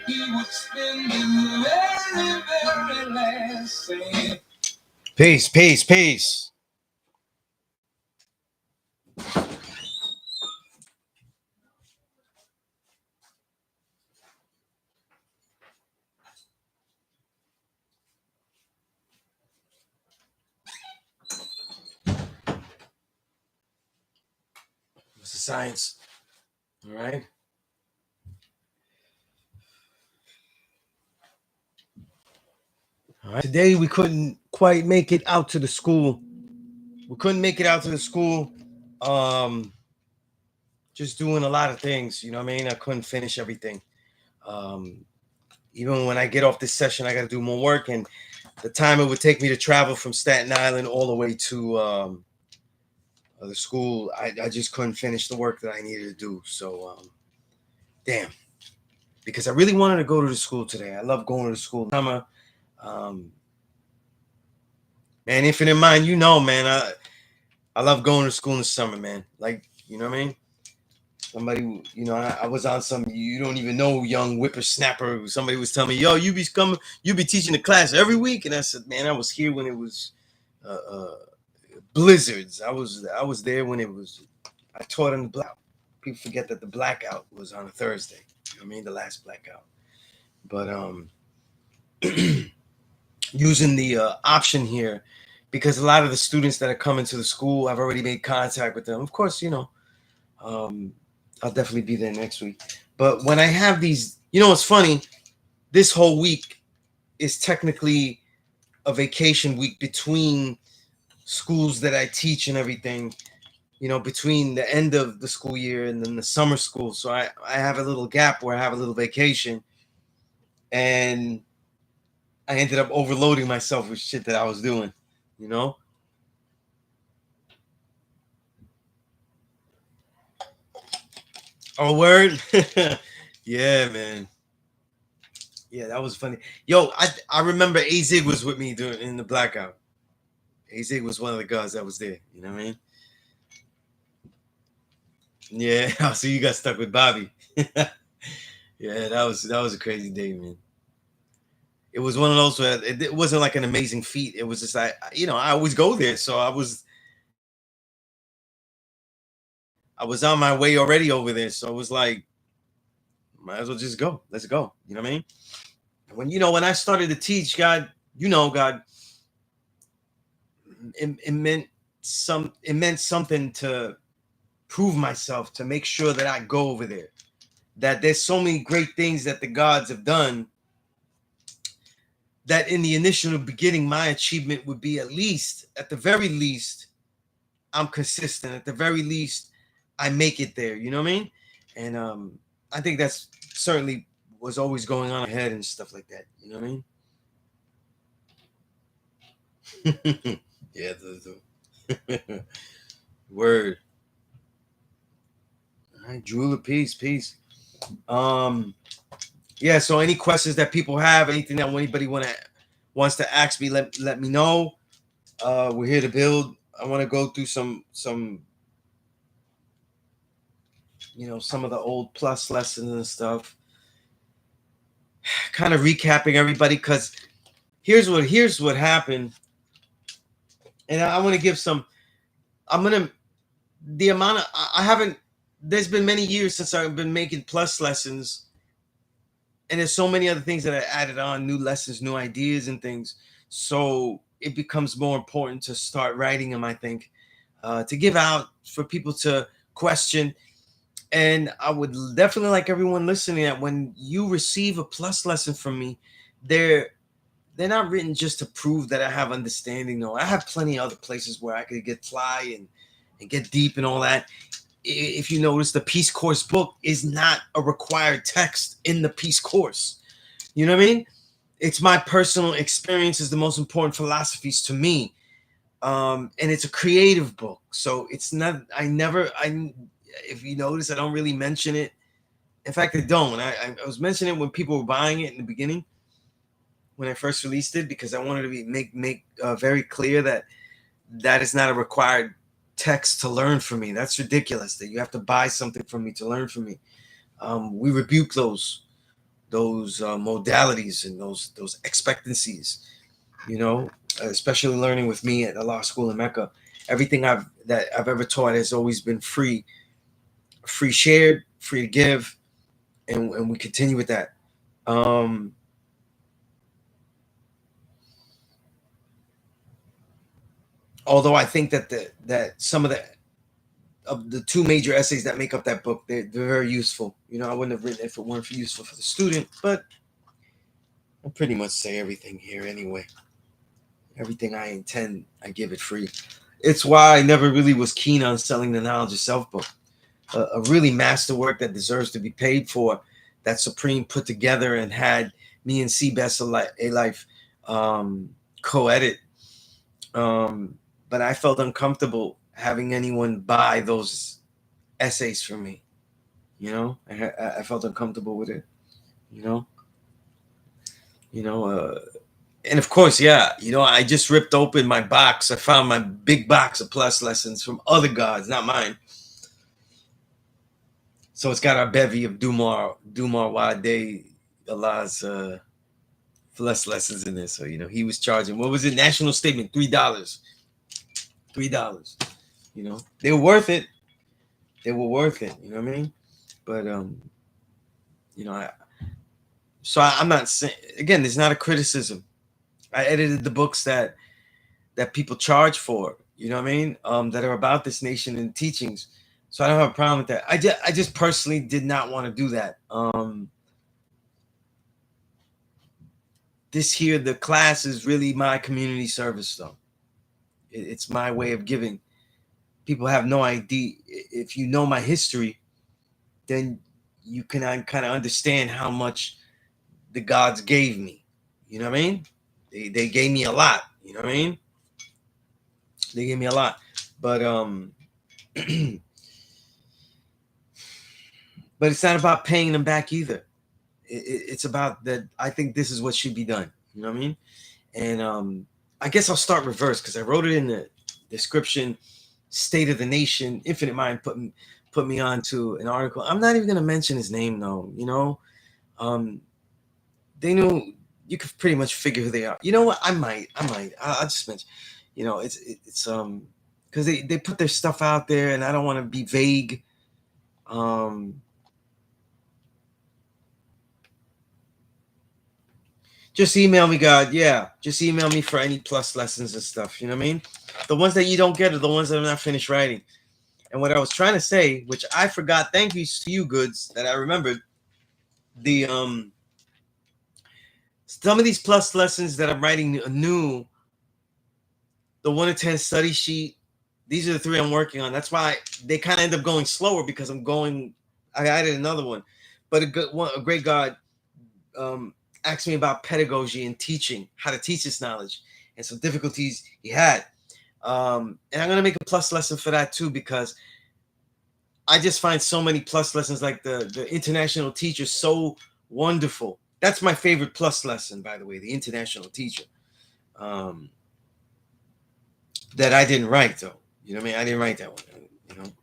he would spend his very, very last cent. Peace, peace, peace. What's the science? All right. All right. Today we couldn't quite make it out to the school. We couldn't make it out to the school. Just doing a lot of things. You know what I mean? I couldn't finish everything. Even when I get off this session, I got to do more work, and the time it would take me to travel from Staten Island all the way to the school, I just couldn't finish the work that I needed to do. So, damn, because I really wanted to go to the school today. I love going to the school. Summer, man, Infinite Mind, you know, man, I love going to school in the summer, man. Like, you know what I mean? Somebody, you know, I was on some you don't even know young whippersnapper. Somebody was telling me, "Yo, you be teaching the class every week," and I said, "Man, I was here when it was blizzards. I was there when it was. I taught in the blackout. People forget that the blackout was on a Thursday. You know what I mean? The last blackout. But using the option here, because a lot of the students that are coming to the school, I've already made contact with them. Of course, you know, I'll definitely be there next week. But when I have these, you know, what's funny? This whole week is technically a vacation week between schools that I teach and everything, you know, between the end of the school year and then the summer school. So I have a little gap where I have a little vacation, and I ended up overloading myself with shit that I was doing, you know? Oh, word? Yeah, man. Yeah, that was funny. Yo, I remember A-Zig was with me in the blackout. A-Zig was one of the guys that was there. You know what I mean? Yeah. So you got stuck with Bobby. Yeah, that was a crazy day, man. It was one of those where it wasn't like an amazing feat. It was just I always go there, so I was on my way already over there, so it was like, might as well just go. Let's go. You know what I mean? When I started to teach, God, God, it meant something to prove myself, to make sure that I go over there. That there's so many great things that the gods have done, that in the initial beginning, my achievement would be, at the very least, I'm consistent. At the very least, I make it there. You know what I mean? And I think that's certainly was always going on ahead and stuff like that. You know what I mean? Yeah, the word. All right, Jewel of peace. Yeah. So any questions that people have, anything that anybody wants to ask me, let me know. We're here to build. I want to go through some some of the old plus lessons and stuff. Kind of recapping everybody, because here's what happened, and I want to give some. I'm gonna the amount of I haven't. There's been many years since I've been making plus lessons, and there's so many other things that I added on, new lessons, new ideas, and things. So it becomes more important to start writing them. I think to give out for people to question. And I would definitely like everyone listening that when you receive a plus lesson from me, they're not written just to prove that I have understanding. No, I have plenty of other places where I could get fly and get deep and all that. If you notice, the Peace Course book is not a required text in the Peace Course. You know what I mean? It's my personal experience is the most important philosophies to me. And it's a creative book. So it's not, if you notice, I don't really mention it. In fact, I don't. I was mentioning it when people were buying it in the beginning, when I first released it, because I wanted to make very clear that is not a required text to learn from me. That's ridiculous that you have to buy something from me to learn from me. We rebuke those modalities and those expectancies, you know, especially learning with me at the law school in Mecca. Everything I've ever taught has always been free shared, free to give, and we continue with that. Um, Although I think that that some of the two major essays that make up that book, they're very useful. You know, I wouldn't have written it if it weren't useful for the student, but I pretty much say everything here anyway. Everything I intend, I give it free. It's why I never really was keen on selling the Knowledge of Self book, a really masterwork that deserves to be paid for, that Supreme put together and had me and C-Best a Life co-edit. But I felt uncomfortable having anyone buy those essays from me. You know, I felt uncomfortable with it. You know, you know, and of course, yeah, you know, I just ripped open my box. I found my big box of plus lessons from other gods, not mine. So it's got our bevy of Dumar Wade, Allah's plus lessons in there. So you know, he was charging, what was it? National statement, $3. $3. You know, they were worth it. They were worth it. You know what I mean? But you know, I'm not saying, again, there's not a criticism. I edited the books that people charge for, you know what I mean, that are about this nation and teachings. So I don't have a problem with that. I just personally did not want to do that. This here, the class is really my community service, though. It's my way of giving. People have no idea. If you know my history, then you can kind of understand how much the gods gave me. You know what I mean? They gave me a lot. You know what I mean? They gave me a lot, but but it's not about paying them back either. It's about that. I think this is what should be done. You know what I mean? And I guess I'll start reverse because I wrote it in the description. State of the Nation, Infinite Mind put me on to an article. I'm not even going to mention his name though. You know, they knew, you could pretty much figure who they are. You know what? I'll just mention. You know, it's because they put their stuff out there, and I don't want to be vague. Just email me, God. Yeah, just email me for any plus lessons and stuff. You know what I mean? The ones that you don't get are the ones that I'm not finished writing. And what I was trying to say, which I forgot, thank you to you, Goods, that I remembered, the some of these plus lessons that I'm writing new, the 1 to 10 study sheet, these are the 3 I'm working on. That's why they kind of end up going slower, because I added another one. But a great God asked me about pedagogy and teaching, how to teach this knowledge, and some difficulties he had. And I'm going to make a plus lesson for that too, because I just find so many plus lessons, like the international teacher, so wonderful. That's my favorite plus lesson, by the way, the international teacher. That I didn't write, though. You know what I mean? I didn't write that one. You know,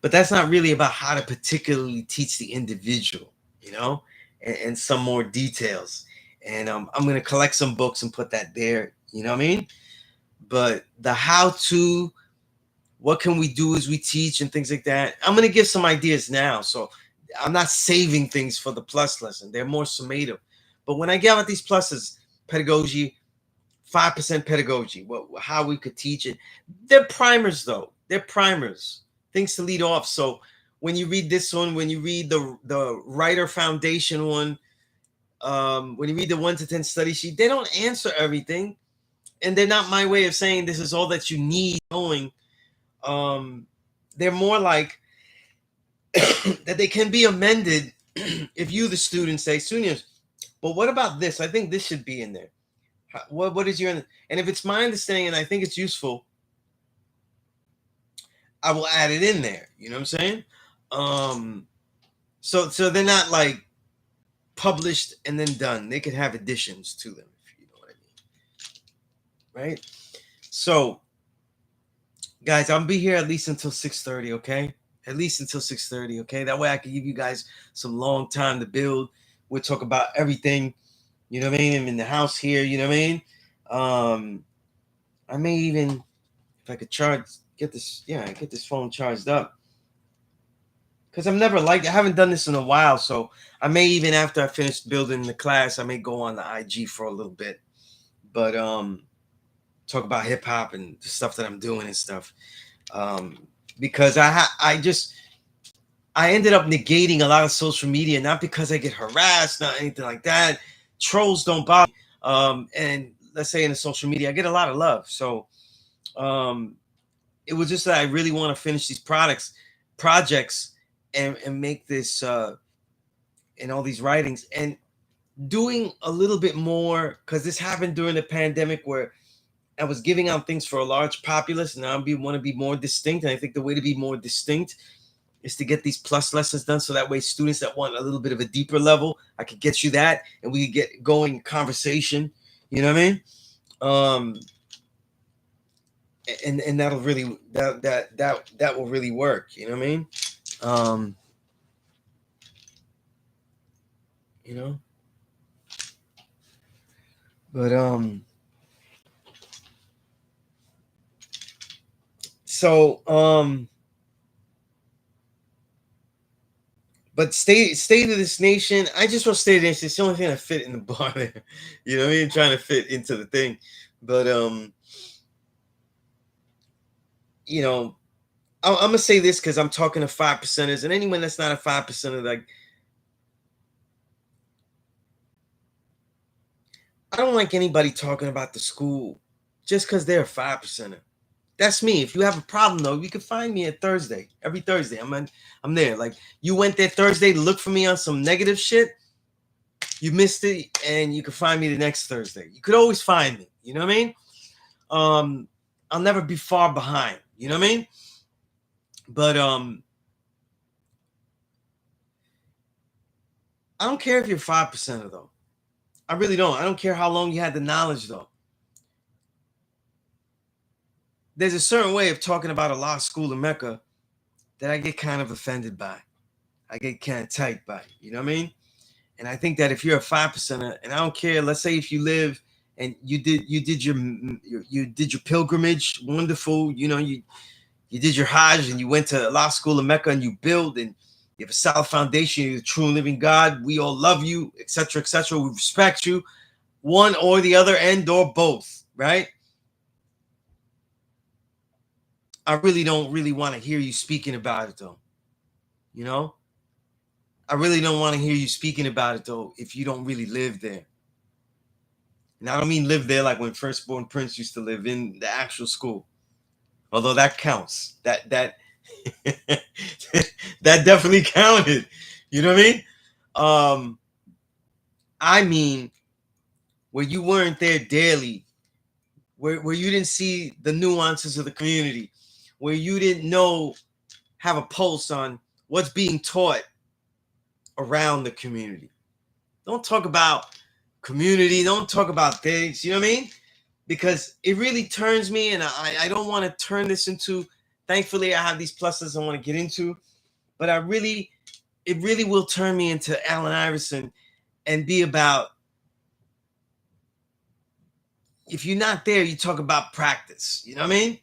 but that's not really about how to particularly teach the individual. You know, and some more details. And I'm going to collect some books and put that there. You know what I mean? But the how to, what can we do as we teach and things like that, I'm going to give some ideas now. So I'm not saving things for the plus lesson. They're more summative. But when I give out these pluses, pedagogy, 5% pedagogy, how we could teach it, they're primers, though. They're primers, things to lead off. So when you read this one, when you read the Writer Foundation one, when you read the 1 to 10 study sheet, they don't answer everything. And they're not my way of saying this is all that you need knowing. They're more like that they can be amended if you, the student, say, Sunez, but what about this? I think this should be in there. What is your, and if it's my understanding and I think it's useful, I will add it in there. You know what I'm saying? So they're not like published and then done. They could have additions to them, if you know what I mean. Right? So, guys, I'll be here at least until 6:30, okay? at least until 6:30. Okay, that way I can give you guys some long time to build. We'll talk about everything. You know what I mean? I'm in the house here. You know what I mean? I may even, if I could get this phone charged up. Because I haven't done this in a while, so I may even after I finish building the class, I may go on the IG for a little bit, but talk about hip hop and the stuff that I'm doing and stuff. Because I ended up negating a lot of social media, not because I get harassed, not anything like that. Trolls don't bother me. And let's say in the social media, I get a lot of love. So it was just that I really want to finish these projects, and make this and all these writings and doing a little bit more, because this happened during the pandemic where I was giving out things for a large populace. Now I want to be more distinct, and I think the way to be more distinct is to get these plus lessons done, so that way students that want a little bit of a deeper level, I could get you that, and we could get going conversation. You know what I mean? And that'll really that will really work. You know what I mean? Um, you know, but so but state of this nation. I just want state of this nation. It's the only thing that fit in the bar there. You know what I mean? Trying to fit into the thing, but you know, I'm gonna say this because I'm talking to 5%ers, and anyone that's not a 5%er, like, I don't like anybody talking about the school just because they're a 5%er. That's me. If you have a problem though, you can find me at Thursday. Every Thursday, I'm there. Like, you went there Thursday to look for me on some negative shit. You missed it, and you can find me the next Thursday. You could always find me. You know what I mean? I'll never be far behind. You know what I mean? But I don't care if you're 5%er though. I really don't. I don't care how long you had the knowledge though. There's a certain way of talking about a law school in Mecca that I get kind of offended by. I get kind of tight by. You know what I mean? And I think that if you're a 5%er, and I don't care, let's say if you live and you did your pilgrimage, wonderful. You know, you did your Hajj and you went to law school in Mecca and you build and you have a solid foundation. You're the true and living God. We all love you, etc., etc. We respect you, one or the other end or both, right? I really don't really want to hear you speaking about it though. You know, I really don't want to hear you speaking about it though if you don't really live there. And I don't mean live there like when Firstborn Prince used to live in the actual school, although that counts. That that definitely counted. You know what I mean where you weren't there daily, where you didn't see the nuances of the community, where you didn't have a pulse on what's being taught around the community. Don't talk about community. Don't talk about things. You know what I mean? Because it really turns me, and I don't want to turn this into. Thankfully, I have these pluses I want to get into, but it really will turn me into Allen Iverson and be about. If you're not there, you talk about practice. You know what I mean?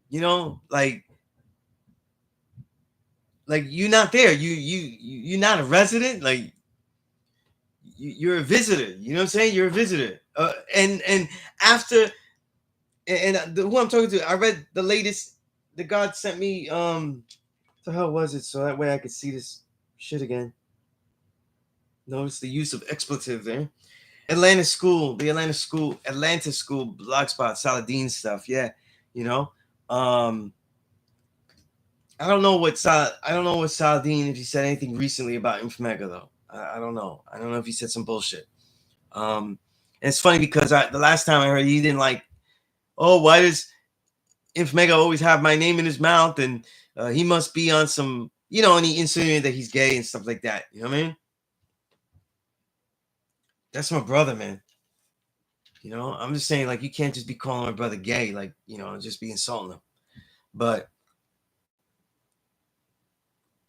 You know, like you're not there. You're not a resident. Like, you're a visitor. You know what I'm saying? You're a visitor. And after who I'm talking to, I read the latest. The God sent me. The hell was it? So that way I could see this shit again. Notice the use of expletive there. The Atlanta School blogspot, Saladin stuff. Yeah, you know. I don't know what Saladin, if he said anything recently about Infomega though. I don't know. I don't know if he said some bullshit. And it's funny because the last time I heard, he didn't like. Oh, why does Infomega always have my name in his mouth? And he must be on some, and he insinuated that he's gay and stuff like that. You know what I mean? That's my brother, man. I'm just saying, like, you can't just be calling my brother gay, like, just be insulting him. But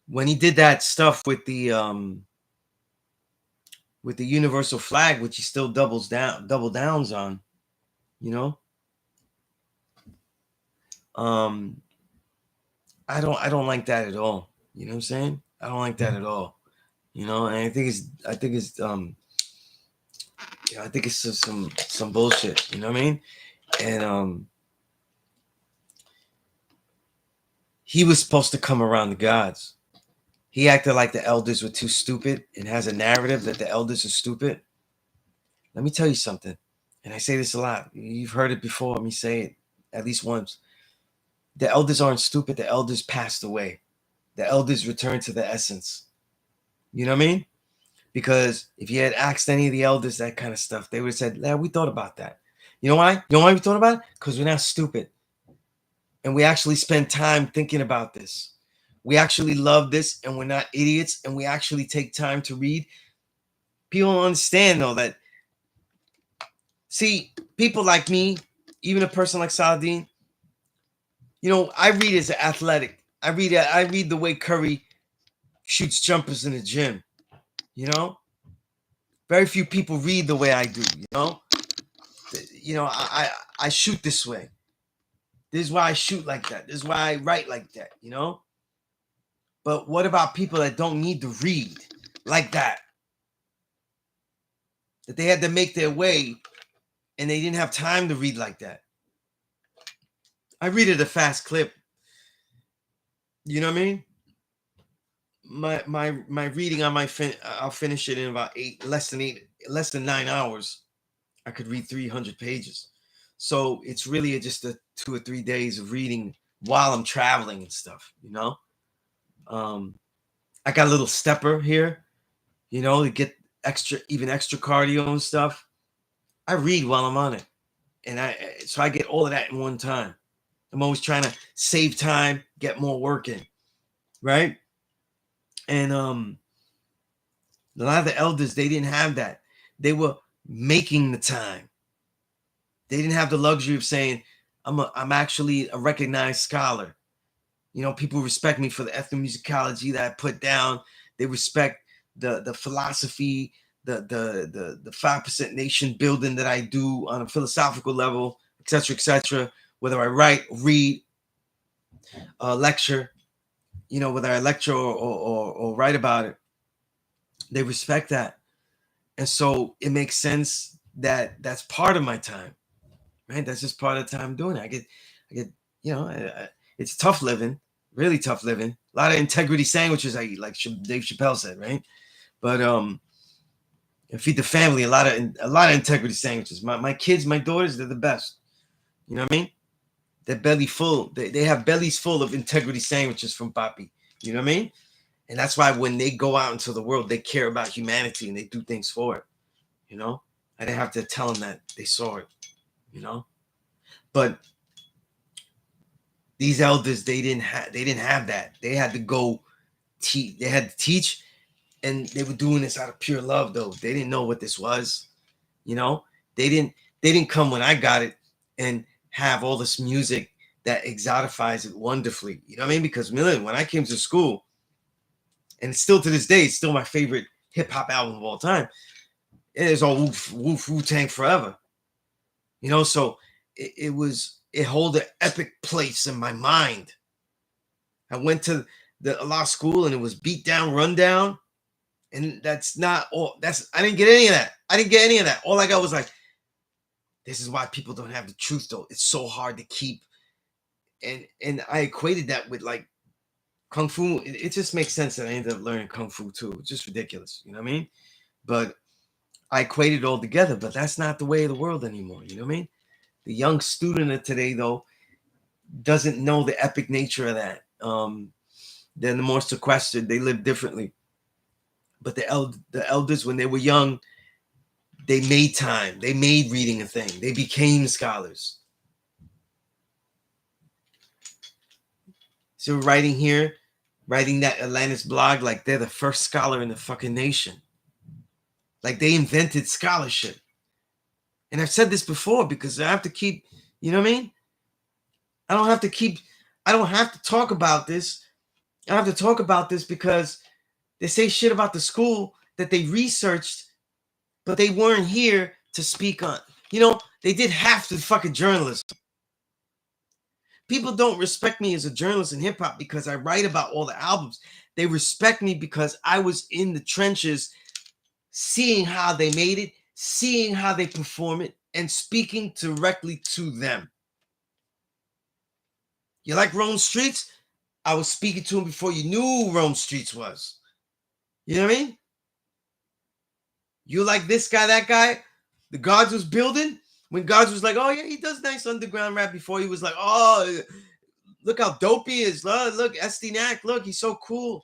when he did that stuff with the universal flag, which he still double downs on, you know, um, I don't like that at all. You know what I'm saying? I don't like that at all. You know, and I think it's you know, I think it's just some bullshit. You know what I mean? And he was supposed to come around the gods. He acted like the elders were too stupid and has a narrative that the elders are stupid. Let me tell you something, and I say this a lot. You've heard it before. Let me say it at least once. The elders aren't stupid. The elders passed away. The elders returned to the essence. You know what I mean? Because if you had asked any of the elders that kind of stuff, they would have said, "Yeah, we thought about that." You know why? You know why we thought about it? Because we're not stupid. And we actually spend time thinking about this. We actually love this and we're not idiots and we actually take time to read. People don't understand though that, see, people like me, even a person like Saladin, you know, I read as an athletic. I read the way Curry shoots jumpers in the gym. You know, very few people read the way I do. You know, I shoot this way. This is why I shoot like that. This is why I write like that. You know. But what about people that don't need to read like that? That they had to make their way and they didn't have time to read like that. I read at a fast clip. You know what I mean? My reading on I'll finish it in about less than 9 hours. I could read 300 pages. So it's really just a 2 or 3 days of reading while I'm traveling and stuff, you know? I got a little stepper here, you know, to get extra cardio and stuff. I read while I'm on it. And so I get all of that in one time. I'm always trying to save time, get more work in, right? And a lot of the elders, they didn't have that. They were making the time. They didn't have the luxury of saying, I'm actually a recognized scholar. You know, people respect me for the ethnomusicology that I put down. They respect the philosophy, the 5% nation building that I do on a philosophical level, etc., whether I write, read, lecture, you know, whether I lecture or write about it, they respect that. And so it makes sense that that's part of my time, right? That's just part of the time I'm doing it. I get, you know, it's tough living, really tough living. A lot of integrity sandwiches I eat, like Dave Chappelle said, right? But and feed the family a lot of integrity sandwiches. My kids, my daughters, they're the best. You know what I mean? They're belly full. They have bellies full of integrity sandwiches from Papi. You know what I mean? And that's why when they go out into the world, they care about humanity and they do things for it. You know, I didn't have to tell them that, they saw it. You know, but these elders, they didn't have that. They had to go teach. They had to teach, and they were doing this out of pure love. Though they didn't know what this was. You know, they didn't come when I got it and have all this music that exotifies it wonderfully. You know what I mean? Because when I came to school, and it's still to this day, it's still my favorite hip hop album of all time. It is all Wu-Tang Forever. You know, so it hold an epic place in my mind. I went to the law school and it was beat down, run down. And that's not all. I didn't get any of that. I didn't get any of that. All I got was like, this is why people don't have the truth though. It's so hard to keep. And I equated that with like Kung Fu. It just makes sense that I ended up learning Kung Fu too. It's just ridiculous. You know what I mean? But I equated it all together, but that's not the way of the world anymore. You know what I mean? The young student of today, though, doesn't know the epic nature of that. They're the more sequestered. They live differently. But the elders, when they were young, they made time. They made reading a thing. They became scholars. So writing here, writing that Atlantis blog, like they're the first scholar in the fucking nation. Like they invented scholarship. And I've said this before because I have to keep, you know what I mean? I don't have to talk about this I have to talk about this because they say shit about the school that they researched, but they weren't here to speak on. You know, they did half the fucking journalism. People don't respect me as a journalist in hip hop because I write about all the albums. They respect me because I was in the trenches, seeing how they made it, seeing how they perform it, and speaking directly to them. You like Rome Streets? I was speaking to him before you knew Rome Streets was. You know what I mean? You like this guy, that guy? The Gods was building? When Gods was like, oh yeah, he does nice underground rap, before he was like, oh, look how dope he is. Look, Estinak, look, he's so cool.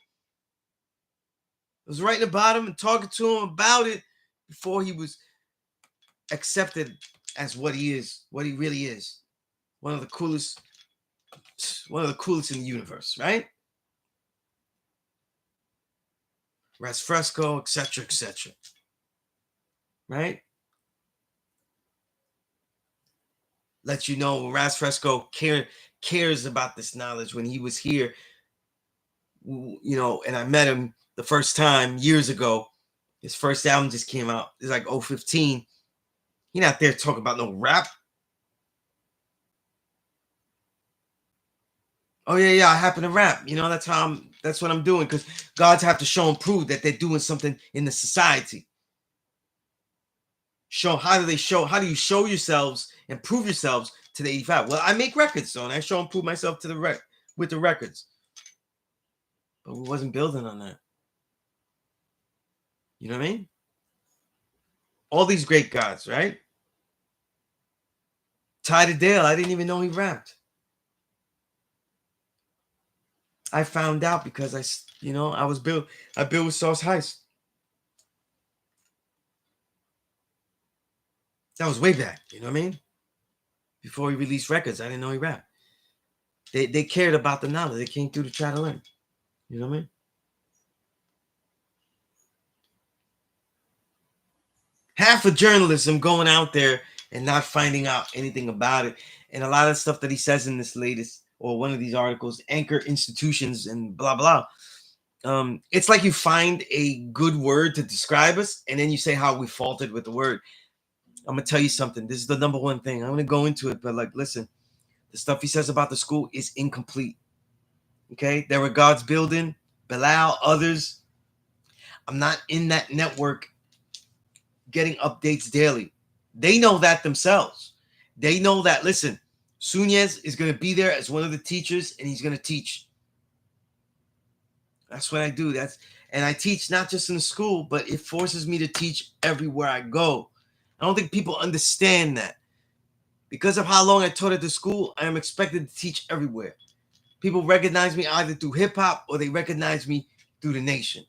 I was writing about him and talking to him about it before he was accepted as what he is, what he really is. One of the coolest in the universe, right? Ras Fresco, etc., etc. Right? Let you know Ras Fresco cares about this knowledge. When he was here, you know, and I met him the first time years ago. His first album just came out. It's like 015. He not there talking about no rap. Oh yeah, I happen to rap. You know, that's what I'm doing, because gods have to show and prove that they're doing something in the society. How do you show yourselves and prove yourselves to the 85? Well, I make records, so and I show and prove myself to the with the records. But we wasn't building on that. You know what I mean? All these great gods, right? Ty to Dale, I didn't even know he rapped. I found out because I built with Sauce Heist. That was way back, you know what I mean? Before he released records, I didn't know he rapped. They cared about the knowledge. They came through to try to learn. You know what I mean? Half of journalism going out there and not finding out anything about it. And a lot of stuff that he says in this latest, or one of these articles, anchor institutions and blah blah. It's like you find a good word to describe us, and then you say how we faulted with the word. I'm gonna tell you something. This is the number one thing. I'm gonna go into it, but like, listen, the stuff he says about the school is incomplete. Okay, there were God's building, Bilal, others. I'm not in that network getting updates daily. They know that themselves. They know that, listen, Sunez is going to be there as one of the teachers, and he's going to teach. That's what I do. And I teach not just in the school, but it forces me to teach everywhere I go. I don't think people understand that. Because of how long I taught at the school, I am expected to teach everywhere. People recognize me either through hip hop or they recognize me through the nation.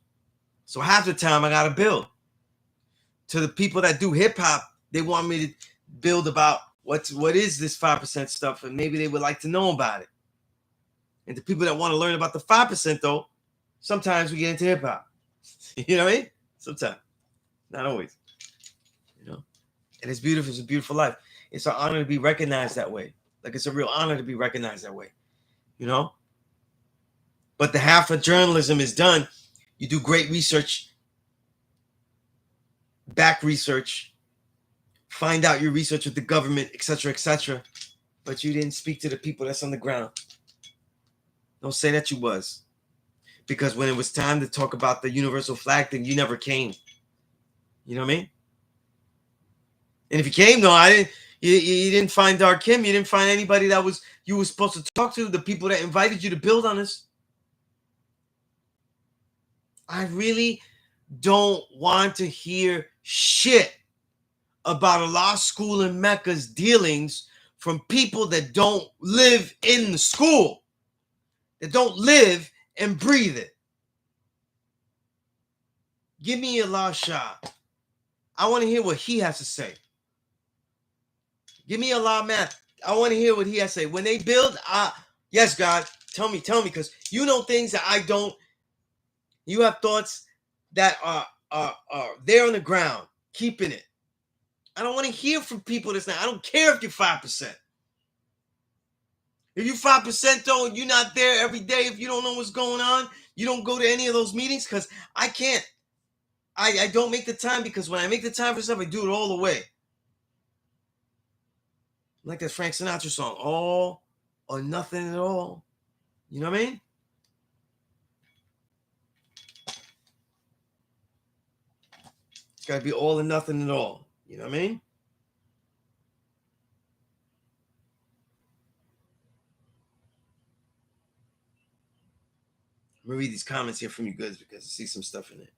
So half the time I got to build. To the people that do hip hop, they want me to build about what is this 5% stuff, and maybe they would like to know about it. And the people that want to learn about the 5%, though, sometimes we get into hip hop. You know what I mean? Sometimes, not always. You know, and it's beautiful. It's a beautiful life. It's an honor to be recognized that way. Like, it's a real honor to be recognized that way. You know. But the half of journalism is done. You do great research, back research, find out your research with the government, etc., but you didn't speak to the people that's on the ground. Don't say that you was. Because when it was time to talk about the universal flag thing, you never came. You know what I mean? And if you came, though, you didn't find Dark Kim. You didn't find anybody that you were supposed to talk to, the people that invited you to build on this. I really don't want to hear shit about a law school in Mecca's dealings from people that don't live in the school, that don't live and breathe it. Give me a Allah Shah. I want to hear what he has to say. Give me Allah man. I want to hear what he has to say. When they build, yes, God, tell me, because you know things that I don't. You have thoughts that are there on the ground, keeping it. I don't want to hear from people that's not. I don't care if you're 5%. If you 5% though, and you're not there every day, if you don't know what's going on, you don't go to any of those meetings, because I can't. I don't make the time, because when I make the time for stuff, I do it all the way. Like that Frank Sinatra song, all or nothing at all. You know what I mean? It's got to be all or nothing at all. You know what I mean? I'm going to read these comments here from you guys, because I see some stuff in it.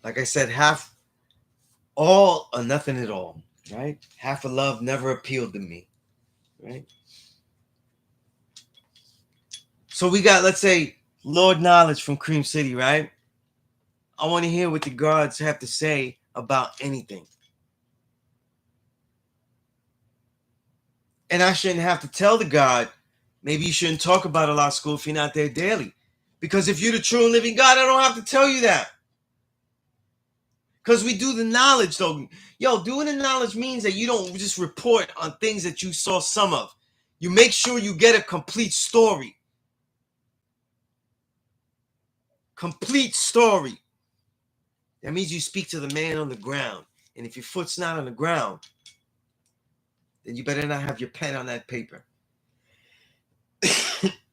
Like I said, half all or nothing at all, right? Half of love never appealed to me, right? So we got, let's say, Lord Knowledge from Cream City, right? I want to hear what the gods have to say about anything. And I shouldn't have to tell the God, maybe you shouldn't talk about a law school if you're not there daily. Because if you're the true and living God, I don't have to tell you that. Because we do the knowledge, though. Yo, doing the knowledge means that you don't just report on things that you saw some of. You make sure you get a complete story. Complete story. That means you speak to the man on the ground. And if your foot's not on the ground, then you better not have your pen on that paper.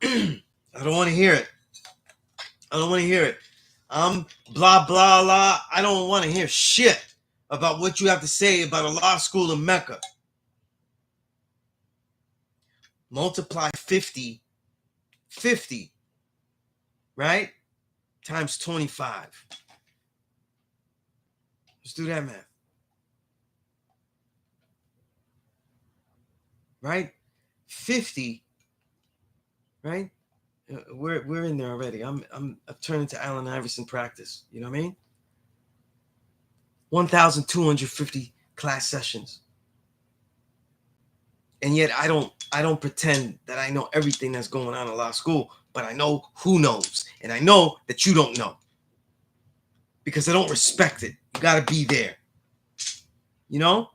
I don't want to hear it. I don't want to hear it. I'm blah, blah, blah. I don't want to hear shit about what you have to say about a law school in Mecca. Multiply 50, right? Times 25. Let's do that math. Right? 50, right? We're in there already. I've turned into Allen Iverson practice. You know what I mean? 1,250 class sessions. And yet I don't pretend that I know everything that's going on in law school, but I know who knows. And I know that you don't know. Because I don't respect it. You gotta be there. You know?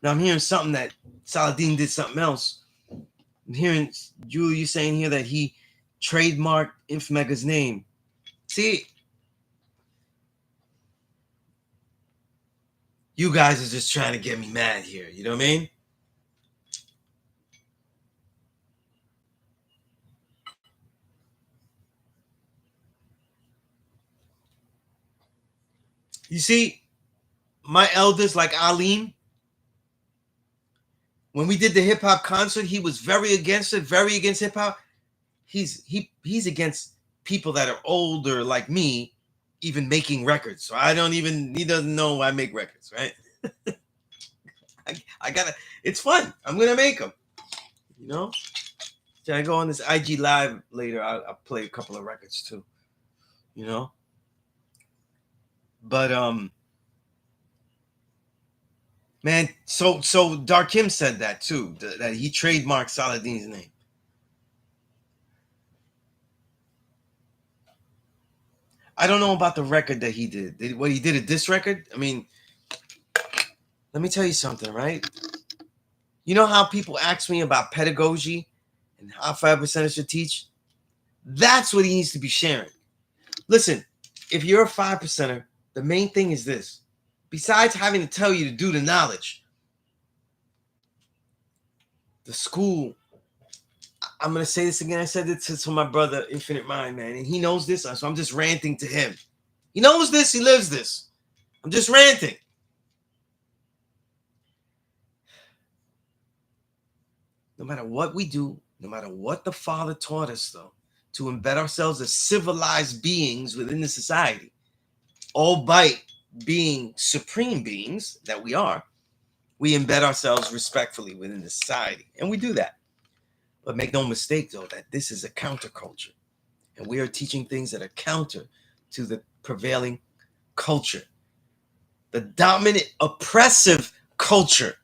Now I'm hearing something that Saladin did something else. I'm hearing Julie, you saying here that he trademarked Infmega's name. See, you guys are just trying to get me mad here. You know what I mean? You see, my elders like Alim, when we did the hip hop concert, he was very against it, very against hip hop. He's against people that are older like me even making records. So he doesn't know I make records, right? I gotta, it's fun. I'm gonna make them. You know? Should I go on this IG live later? I'll play a couple of records too. You know? But man, so Darkim said that too, that he trademarked Saladin's name. I don't know about the record that he did. What he did a diss record? I mean, let me tell you something, right? You know how people ask me about pedagogy and how 5% should teach? That's what he needs to be sharing. Listen, if you're a 5%er, the main thing is this. Besides having to tell you to do the knowledge, the school, I'm going to say this again. I said it to my brother, Infinite Mind, man, and he knows this, so I'm just ranting to him. He knows this. He lives this. I'm just ranting. No matter what we do, no matter what the Father taught us, though, to embed ourselves as civilized beings within the society, albeit being supreme beings that we are, we embed ourselves respectfully within the society. And we do that. But make no mistake, though, that this is a counterculture. And we are teaching things that are counter to the prevailing culture, the dominant, oppressive culture.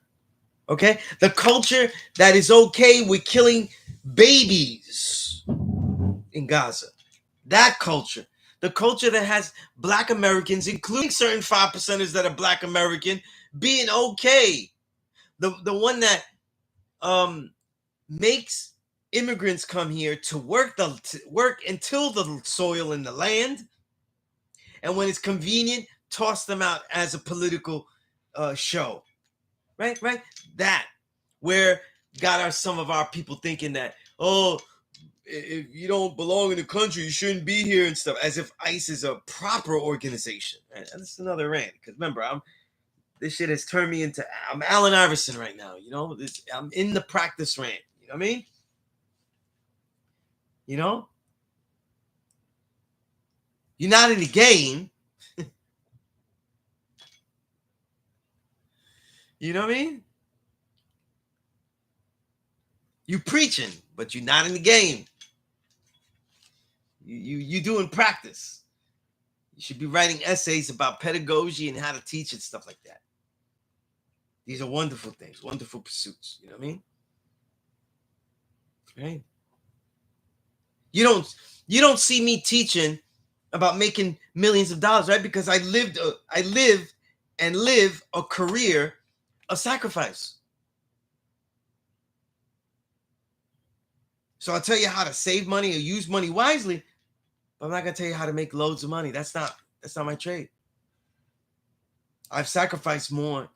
Okay? The culture that is okay with killing babies in Gaza. That culture. The culture that has Black Americans, including certain 5%ers that are Black American, being okay. The one that makes immigrants come here to work and till the soil and the land, and when it's convenient, toss them out as a political show. Right? That where got some of our people thinking that, oh, if you don't belong in the country, you shouldn't be here and stuff, as if ICE is a proper organization. Right? That's another rant. Because remember, this shit has turned me into, I'm Allen Iverson right now. You know, I'm in the practice rant. You know what I mean? You know, you're not in the game. You know what I mean? You preaching, but you're not in the game. You doing practice. You should be writing essays about pedagogy and how to teach and stuff like that. These are wonderful things, wonderful pursuits. You know what I mean? Right? You don't see me teaching about making millions of dollars, right? Because I live a career of sacrifice. So I'll tell you how to save money or use money wisely, but I'm not gonna tell you how to make loads of money. That's not my trade. I've sacrificed more.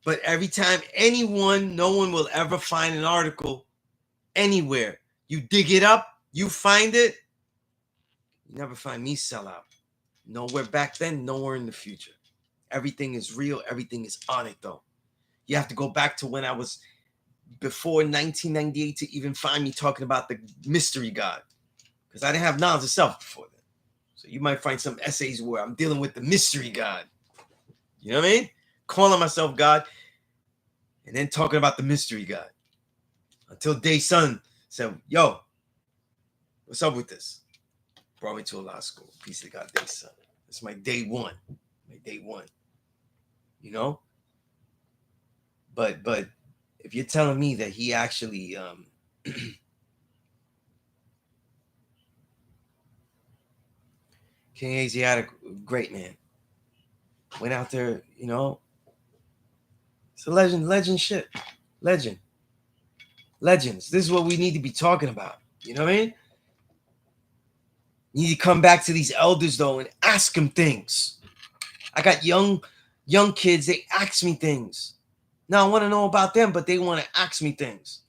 But every time no one will ever find an article anywhere. You dig it up, you find it, you never find me sell out. Nowhere back then, nowhere in the future. Everything is real. Everything is on it, though. You have to go back to when I was before 1998 to even find me talking about the mystery God, because I didn't have knowledge of self before then. So you might find some essays where I'm dealing with the mystery God. You know what I mean? Calling myself God and then talking about the mystery God. Until Day Son said, yo, what's up with this? Brought me to a law school. Peace to God, Day Son. It's my day one. You know? But if you're telling me that he actually King Asiatic, great man. Went out there, you know. It's a legend shit. Legends. This is what we need to be talking about. You know what I mean? You need to come back to these elders, though, and ask them things. I got young kids, they ask me things. Now, I want to know about them, but they want to ask me things.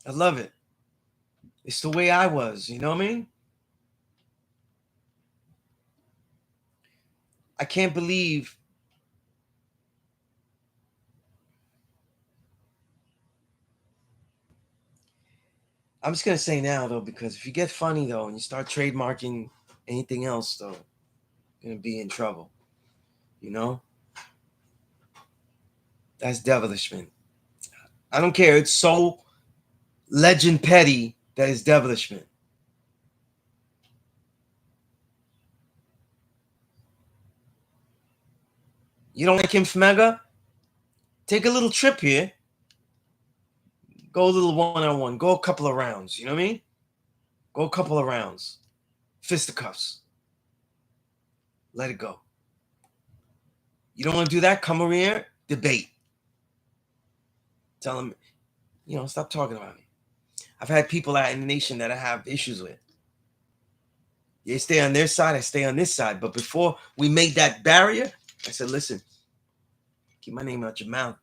I love it. It's the way I was, you know what I mean? I can't believe I'm just going to say now, though, because if you get funny, though, and you start trademarking anything else, though, you're going to be in trouble. You know? That's devilishment. I don't care. It's so legend petty that it's devilishment. You don't like him, Fmega? Take a little trip here. Go a little one-on-one. Go a couple of rounds. You know what I mean? Go a couple of rounds. Fisticuffs. Let it go. You don't want to do that? Come over here. Debate. Tell them, you know, stop talking about me. I've had people out in the nation that I have issues with. They stay on their side, I stay on this side. But before we made that barrier, I said, listen, keep my name out your mouth.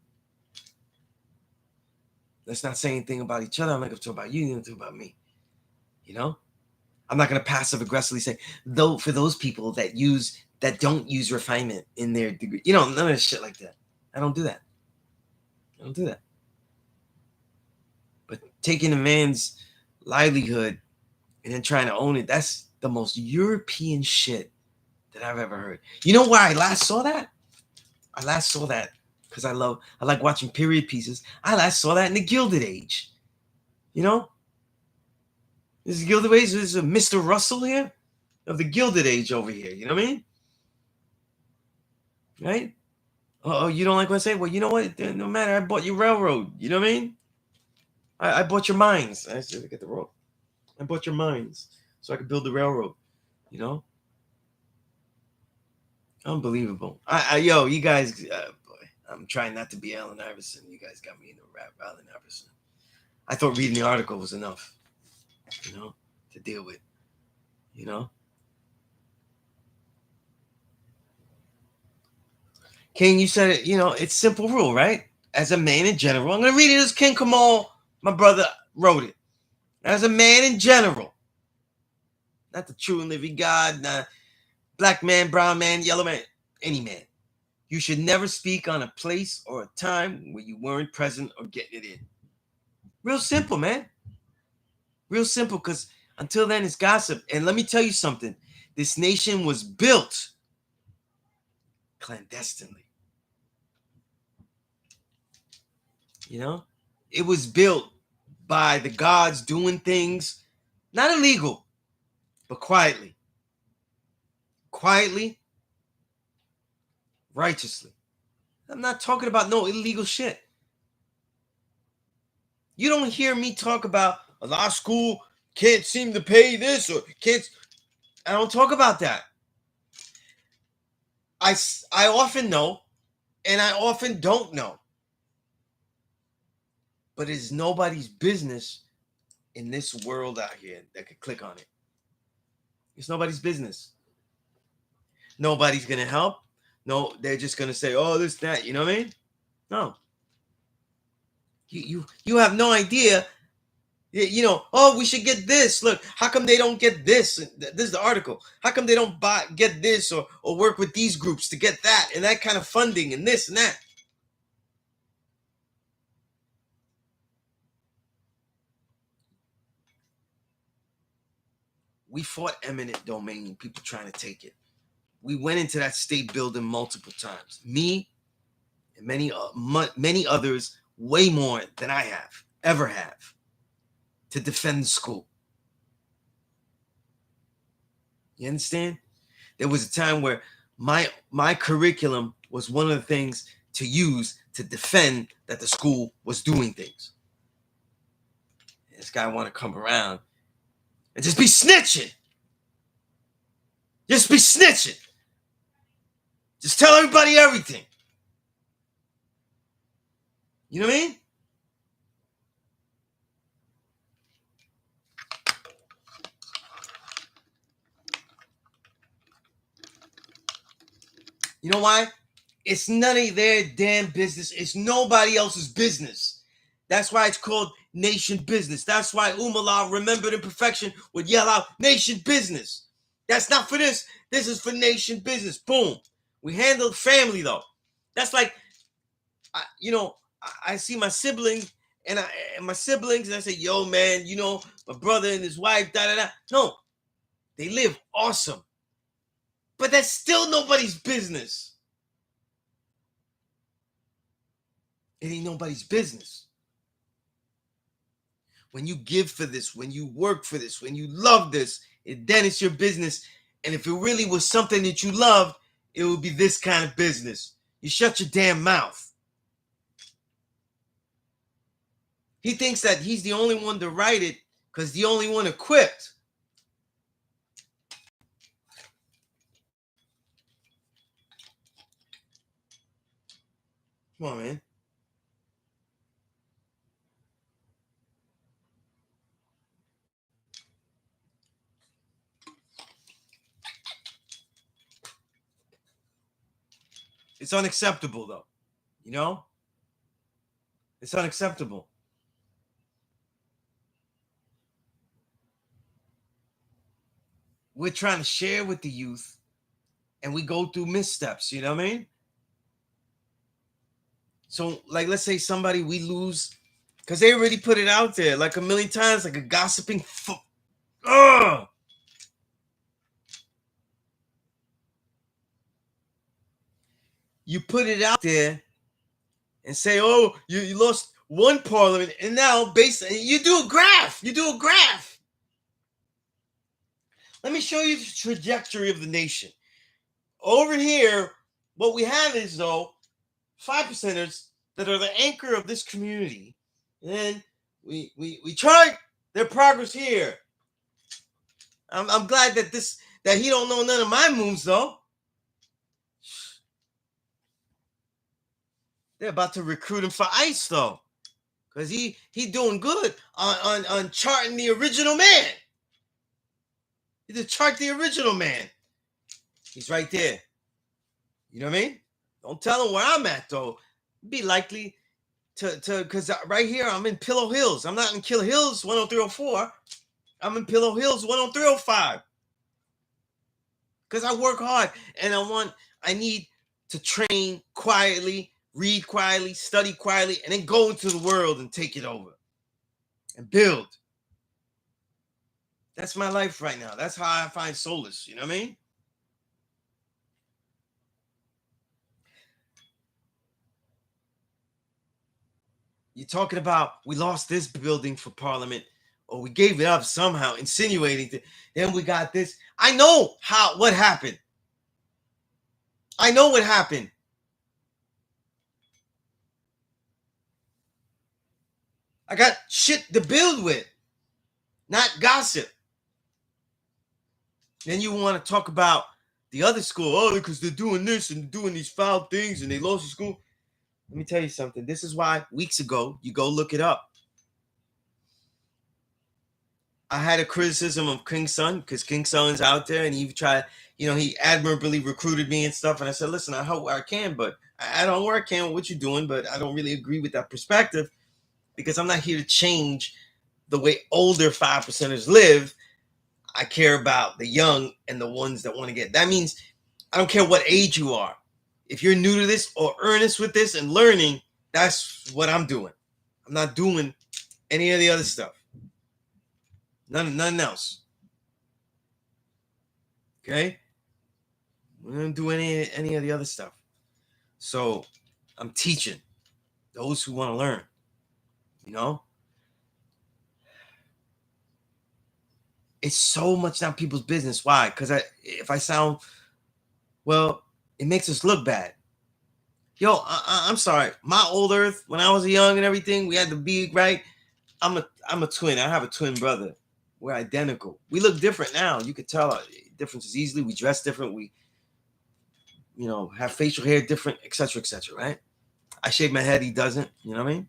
Let's not say anything about each other. I'm not going to talk about you. You're going to talk about me. You know? I'm not going to passive aggressively say, though, for those people that don't use refinement in their degree. You know, none of this shit like that. I don't do that. But taking a man's livelihood and then trying to own it, that's the most European shit that I've ever heard. You know why I last saw that? Because I like watching period pieces. I last saw that in the Gilded Age. You know? This is Gilded Age. This is a Mr. Russell here. of the Gilded Age over here. You know what I mean? Right? Oh, you don't like what I say? Well, you know what? No matter. I bought you railroad. You know what I mean? I bought your mines. I said, get the road. I bought your mines so I could build the railroad. You know? Unbelievable. Yo, you guys, boy, I'm trying not to be Allen Iverson. You guys got me into rap Allen Iverson. I thought reading the article was enough, you know, to deal with, you know. King, you said it, you know, it's simple rule, right? As a man in general, I'm going to read it as King Kamal, my brother, wrote it. As a man in general, not the true and living God, not black man, brown man, yellow man, any man. You should never speak on a place or a time where you weren't present or getting it in. Real simple, man. Real simple, because until then it's gossip. And let me tell you something. This nation was built clandestinely. You know? It was built by the gods doing things not illegal, but quietly. Quietly, righteously. I'm not talking about no illegal shit. You don't hear me talk about a law school can't seem to pay this or can't. I don't talk about that. I often know and I often don't know. But it's nobody's business in this world out here that could click on it. It's nobody's business. Nobody's going to help. No, they're just going to say, oh, this, that. You know what I mean? No. You have no idea. You know, oh, we should get this. Look, how come they don't get this? This is the article. How come they don't get this or work with these groups to get that and that kind of funding and this and that? We fought eminent domain, people trying to take it. We went into that state building multiple times. Me and many others, way more than I have, ever have, to defend the school. You understand? There was a time where my curriculum was one of the things to use to defend that the school was doing things. This guy want to come around and just be snitching. Just be snitching. Just tell everybody everything. You know what I mean? You know why? It's none of their damn business. It's nobody else's business. That's why it's called nation business. That's why Umala, remembered in perfection, would yell out, nation business. That's not for this. This is for nation business. Boom. We handled family, though. That's like, I see my siblings, and my siblings, and I say, yo, man, you know, my brother and his wife, da-da-da. No, they live awesome. But that's still nobody's business. It ain't nobody's business. When you give for this, when you work for this, when you love this, then it's your business. And if it really was something that you loved, it would be this kind of business. You shut your damn mouth. He thinks that he's the only one to write it because the only one equipped. Come on, man. It's unacceptable, though. You know? It's unacceptable. We're trying to share with the youth, and we go through missteps. You know what I mean? So, like, let's say somebody we lose, because they already put it out there like a million times, like a gossiping. You put it out there and say, oh, you lost one parliament, and now basically you do a graph. You do a graph. Let me show you the trajectory of the nation. Over here, what we have is, though, 5%ers that are the anchor of this community. And then we chart their progress here. I'm glad that he don't know none of my moves, though. They're about to recruit him for ICE, though, because he doing good on charting the original man. He just chart the original man. He's right there. You know what I mean? Don't tell him where I'm at, though. Be likely to because right here I'm in Pillow Hills. I'm not in Kill Hills 10304. I'm in Pillow Hills 10305. Because I work hard and I need to train quietly, read quietly, study quietly, and then go into the world and take it over and build. That's my life right now. That's how I find solace. You know what I mean? You're talking about we lost this building for Parliament, or we gave it up somehow, insinuating that then we got this. I know what happened. I know what happened. I got shit to build with, not gossip. Then you want to talk about the other school, because they're doing this and doing these foul things and they lost the school. Let me tell you something. This is why weeks ago, you go look it up. I had a criticism of King Sun because King Sun's out there and he tried, he admirably recruited me and stuff. And I said, listen, I hope I can, but I don't work can with what you're doing, but I don't really agree with that perspective because I'm not here to change the way older 5%ers live. I care about the young and the ones that want to get. That means I don't care what age you are. If you're new to this or earnest with this and learning, that's what I'm doing. I'm not doing any of the other stuff. Nothing else. Okay? We don't do any of the other stuff. So I'm teaching those who want to learn. It's so much not people's business. Why? Because if I sound, well, it makes us look bad. Yo, I'm sorry. My old earth, when I was young and everything, we had to be right. I'm a twin. I have a twin brother. We're identical. We look different now. You could tell differences easily. We dress different. We, have facial hair different, etc., right? I shave my head. He doesn't. You know what I mean?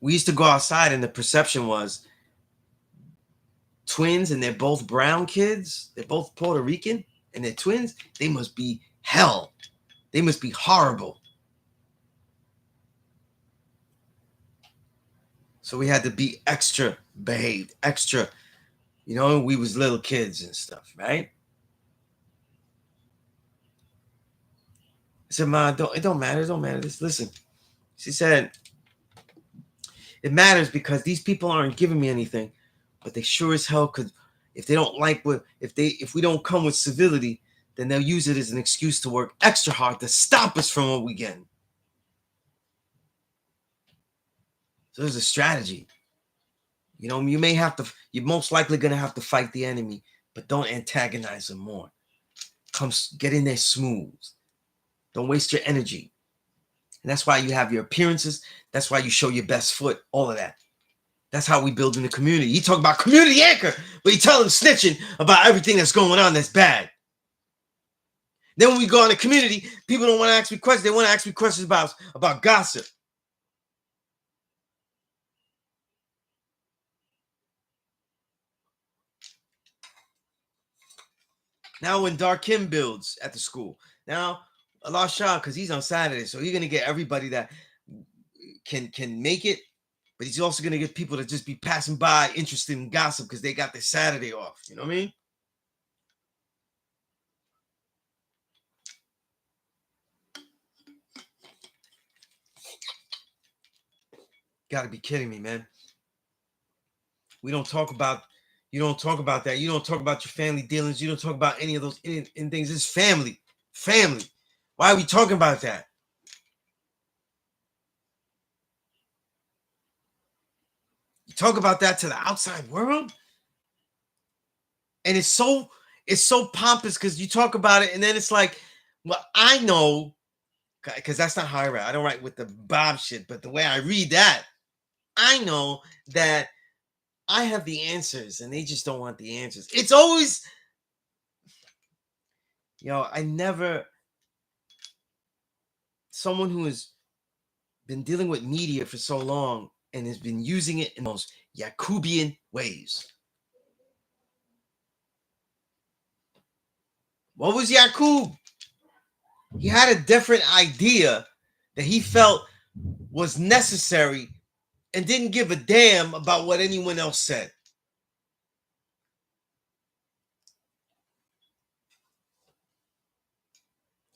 We used to go outside and the perception was twins and they're both brown kids. They're both Puerto Rican and they're twins. They must be hell. They must be horrible. So we had to be extra behaved, extra, we was little kids and stuff, right? I said, Ma, it don't matter. It don't matter. Just listen. She said, it matters because these people aren't giving me anything, but they sure as hell could. If they don't like if we don't come with civility, then they'll use it as an excuse to work extra hard to stop us from what we get. So there's a strategy. You're most likely going to have to fight the enemy, but don't antagonize them more. Come get in there smooth. Don't waste your energy. And that's why you have your appearances. That's why you show your best foot, all of that. That's how we build in the community. You talk about community anchor, but you tell them snitching about everything that's going on that's bad. Then when we go in the community, people don't want to ask me questions. They want to ask me questions about gossip. Now when Darkim builds at the school, now Allah Shah, because he's on Saturday, so he's going to get everybody that can make it, but he's also going to get people to just be passing by interested in gossip because they got their Saturday off. You know what I mean? Got to be kidding me, man. You don't talk about that. You don't talk about your family dealings. You don't talk about any of those in things. It's family. Why are we talking about that? talk about that to the outside world, and it's so pompous because you talk about it, and then it's like, well, I know, because that's not how I write. I don't write with the Bob shit, but the way I read that, I know that I have the answers, and they just don't want the answers. It's always, I never, someone who has been dealing with media for so long and has been using it in the most Yakubian ways. What was Yakub? He had a different idea that he felt was necessary and didn't give a damn about what anyone else said.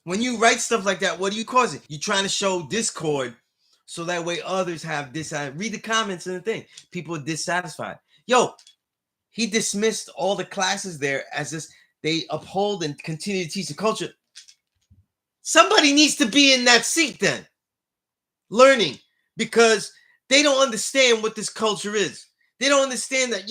When you write stuff like that, what do you cause it? You're trying to show discord so that way others have this. Read the comments and the thing. People are dissatisfied. He dismissed all the classes there as this. They uphold and continue to teach the culture. Somebody needs to be in that seat then, learning, because they don't understand what this culture is. They don't understand that,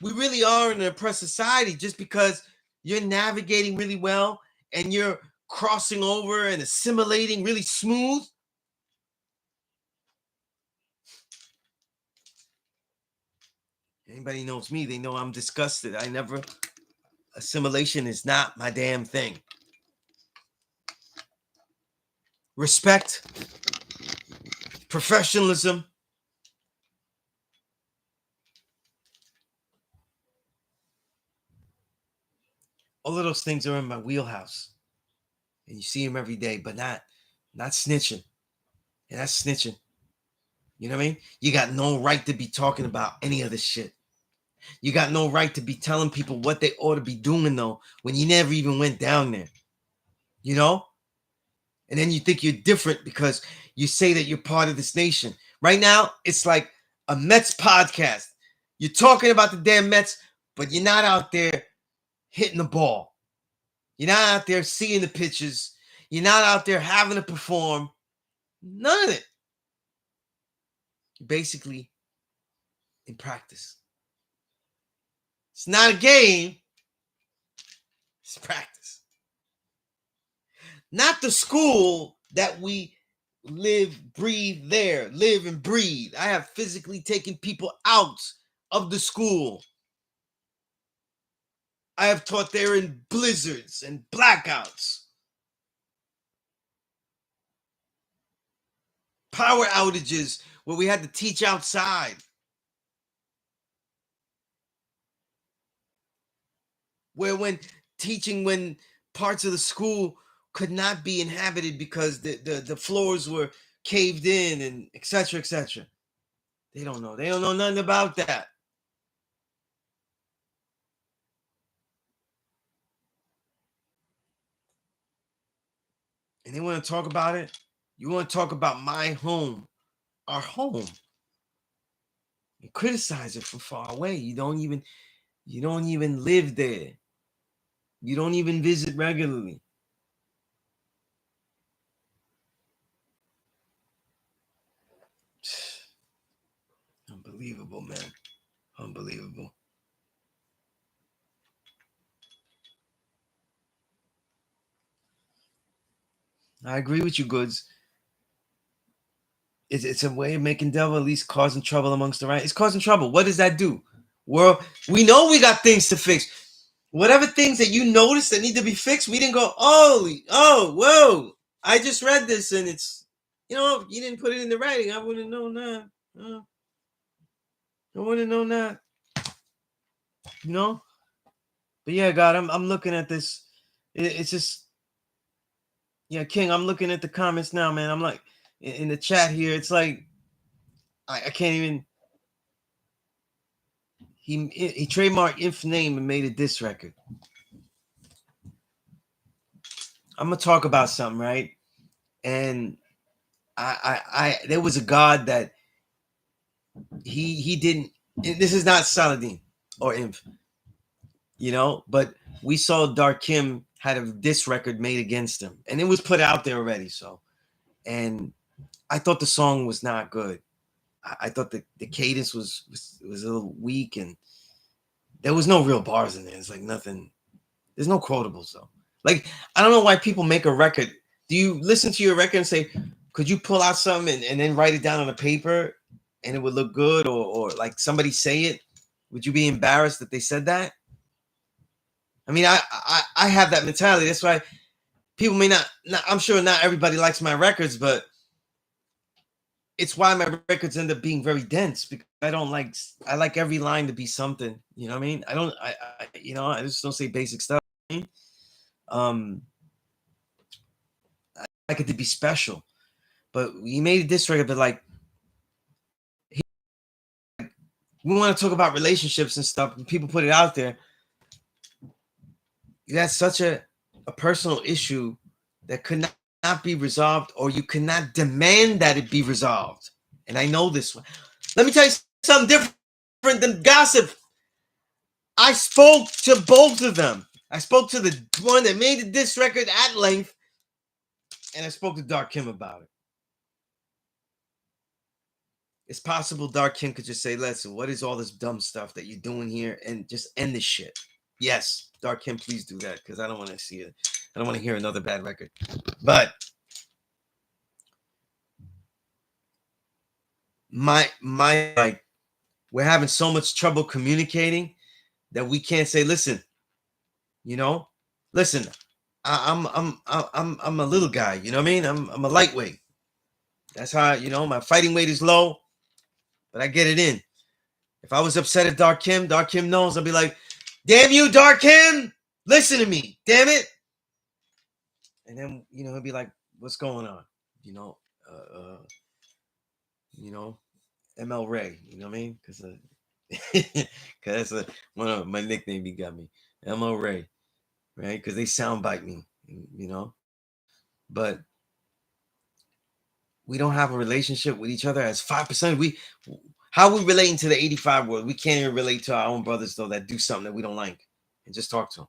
we really are in an oppressed society just because you're navigating really well and you're crossing over and assimilating really smooth. Anybody knows me, they know I'm disgusted. Assimilation is not my damn thing. Respect, professionalism, all of those things are in my wheelhouse. And you see them every day, but not snitching. And that's snitching. You know what I mean? You got no right to be talking about any of this shit. You got no right to be telling people what they ought to be doing, though, when you never even went down there. And then you think you're different because you say that you're part of this nation. Right now, it's like a Mets podcast. You're talking about the damn Mets, but you're not out there hitting the ball. You're not out there seeing the pitches. You're not out there having to perform. None of it. You're basically in practice. It's not a game. It's practice. Not the school that we live, breathe there. Live and breathe. I have physically taken people out of the school. I have taught there in blizzards and blackouts. Power outages where we had to teach outside. When parts of the school could not be inhabited because the floors were caved in and et cetera, et cetera. They don't know. They don't know nothing about that. And they want to talk about it. You want to talk about my home, our home, and criticize it from far away. You don't even live there. You don't even visit regularly. Unbelievable, man. Unbelievable. I agree with you, Goods. It's a way of making devil, at least causing trouble amongst the right. It's causing trouble. What does that do? Well, we know we got things to fix. Whatever things that you notice that need to be fixed, we didn't go, whoa. I just read this and it's, you didn't put it in the writing. I wouldn't know that. I wouldn't know that. But yeah, God, I'm looking at this. It's just, yeah, King, I'm looking at the comments now, man. I'm like, in the chat here, it's like, I can't even. He trademarked Inf name and made a diss record. I'm gonna talk about something, right? And I there was a God that he didn't. This is not Saladin or Inf, but we saw Dark Kim had a diss record made against him, and it was put out there already. So, and I thought the song was not good. I thought the cadence was a little weak, and there was no real bars in there. It's like nothing. There's no quotables though. Like I don't know why people make a record. Do you listen to your record and say, could you pull out something and then write it down on a paper and it would look good, or like somebody say it? Would you be embarrassed that they said that? I mean, I have that mentality. That's why people may not. I'm sure not everybody likes my records, but it's why my records end up being very dense because I don't like. I like every line to be something. You know what I mean? I don't. I just don't say basic stuff. Um, I like it to be special, but we made this record, but like we want to talk about relationships and stuff. And people put it out there. That's such a personal issue that could not be resolved, or you cannot demand that it be resolved. And I know this one. Let me tell you something different than gossip. I spoke to both of them. I spoke to the one that made this record at length, and I spoke to Dark Kim about it. It's possible Dark Kim could just say, listen, what is all this dumb stuff that you're doing here? And just end this shit. Yes, Dark Kim, please do that, because I don't want to see it. I don't want to hear another bad record. But my like, we're having so much trouble communicating that we can't say, listen, listen, I'm a little guy, you know what I mean? I'm a lightweight. That's how, my fighting weight is low, but I get it in. If I was upset at Dark Kim knows, I'll be like, damn you, Dark Kim, listen to me, damn it. And then, he'll be like, what's going on? ML Ray, you know what I mean? Because that's one of my nickname he got me, ML Ray, right? Because they soundbite me, But we don't have a relationship with each other as 5%. How are we relating to the 85 world? We can't even relate to our own brothers though that do something that we don't like, and just talk to them.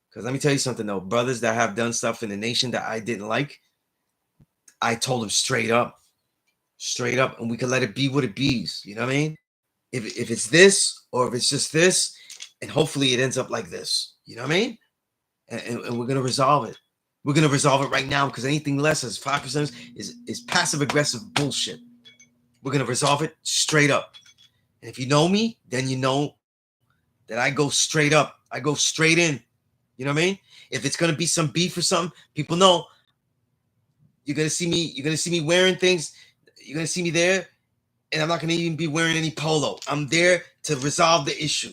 Because let me tell you something though, brothers that have done stuff in the nation that I didn't like, I told them straight up, and we can let it be what it be's. You know what I mean? If it's this, or if it's just this, and hopefully it ends up like this. You know what I mean? And we're gonna resolve it. We're gonna resolve it right now, because anything less as 5% is passive aggressive bullshit. We're gonna resolve it straight up. And if you know me, then you know that I go straight up. I go straight in. You know what I mean? If it's gonna be some beef or something, people know you're gonna see me. You're gonna see me wearing things. You're gonna see me there, and I'm not gonna even be wearing any polo. I'm there to resolve the issue.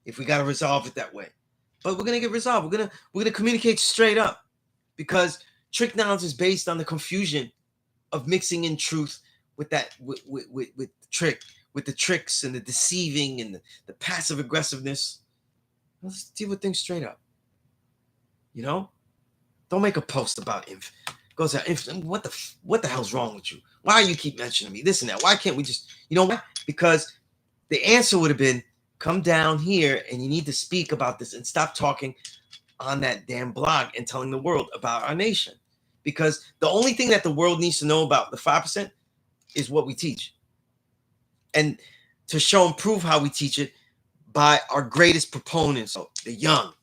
If we gotta resolve it that way, but we're gonna get resolved. We're gonna communicate straight up, because trick knowledge is based on the confusion of mixing in truth with that with trick, with the tricks and the deceiving and the passive aggressiveness. Let's deal with things straight up. Don't make a post about inf. Goes out, what the hell's wrong with you? Why you keep mentioning me? This and that. Why can't we just, why? Because the answer would have been, come down here and you need to speak about this and stop talking on that damn blog and telling the world about our nation. Because the only thing that the world needs to know about the 5% is what we teach. And to show and prove how we teach it by our greatest proponents, the young.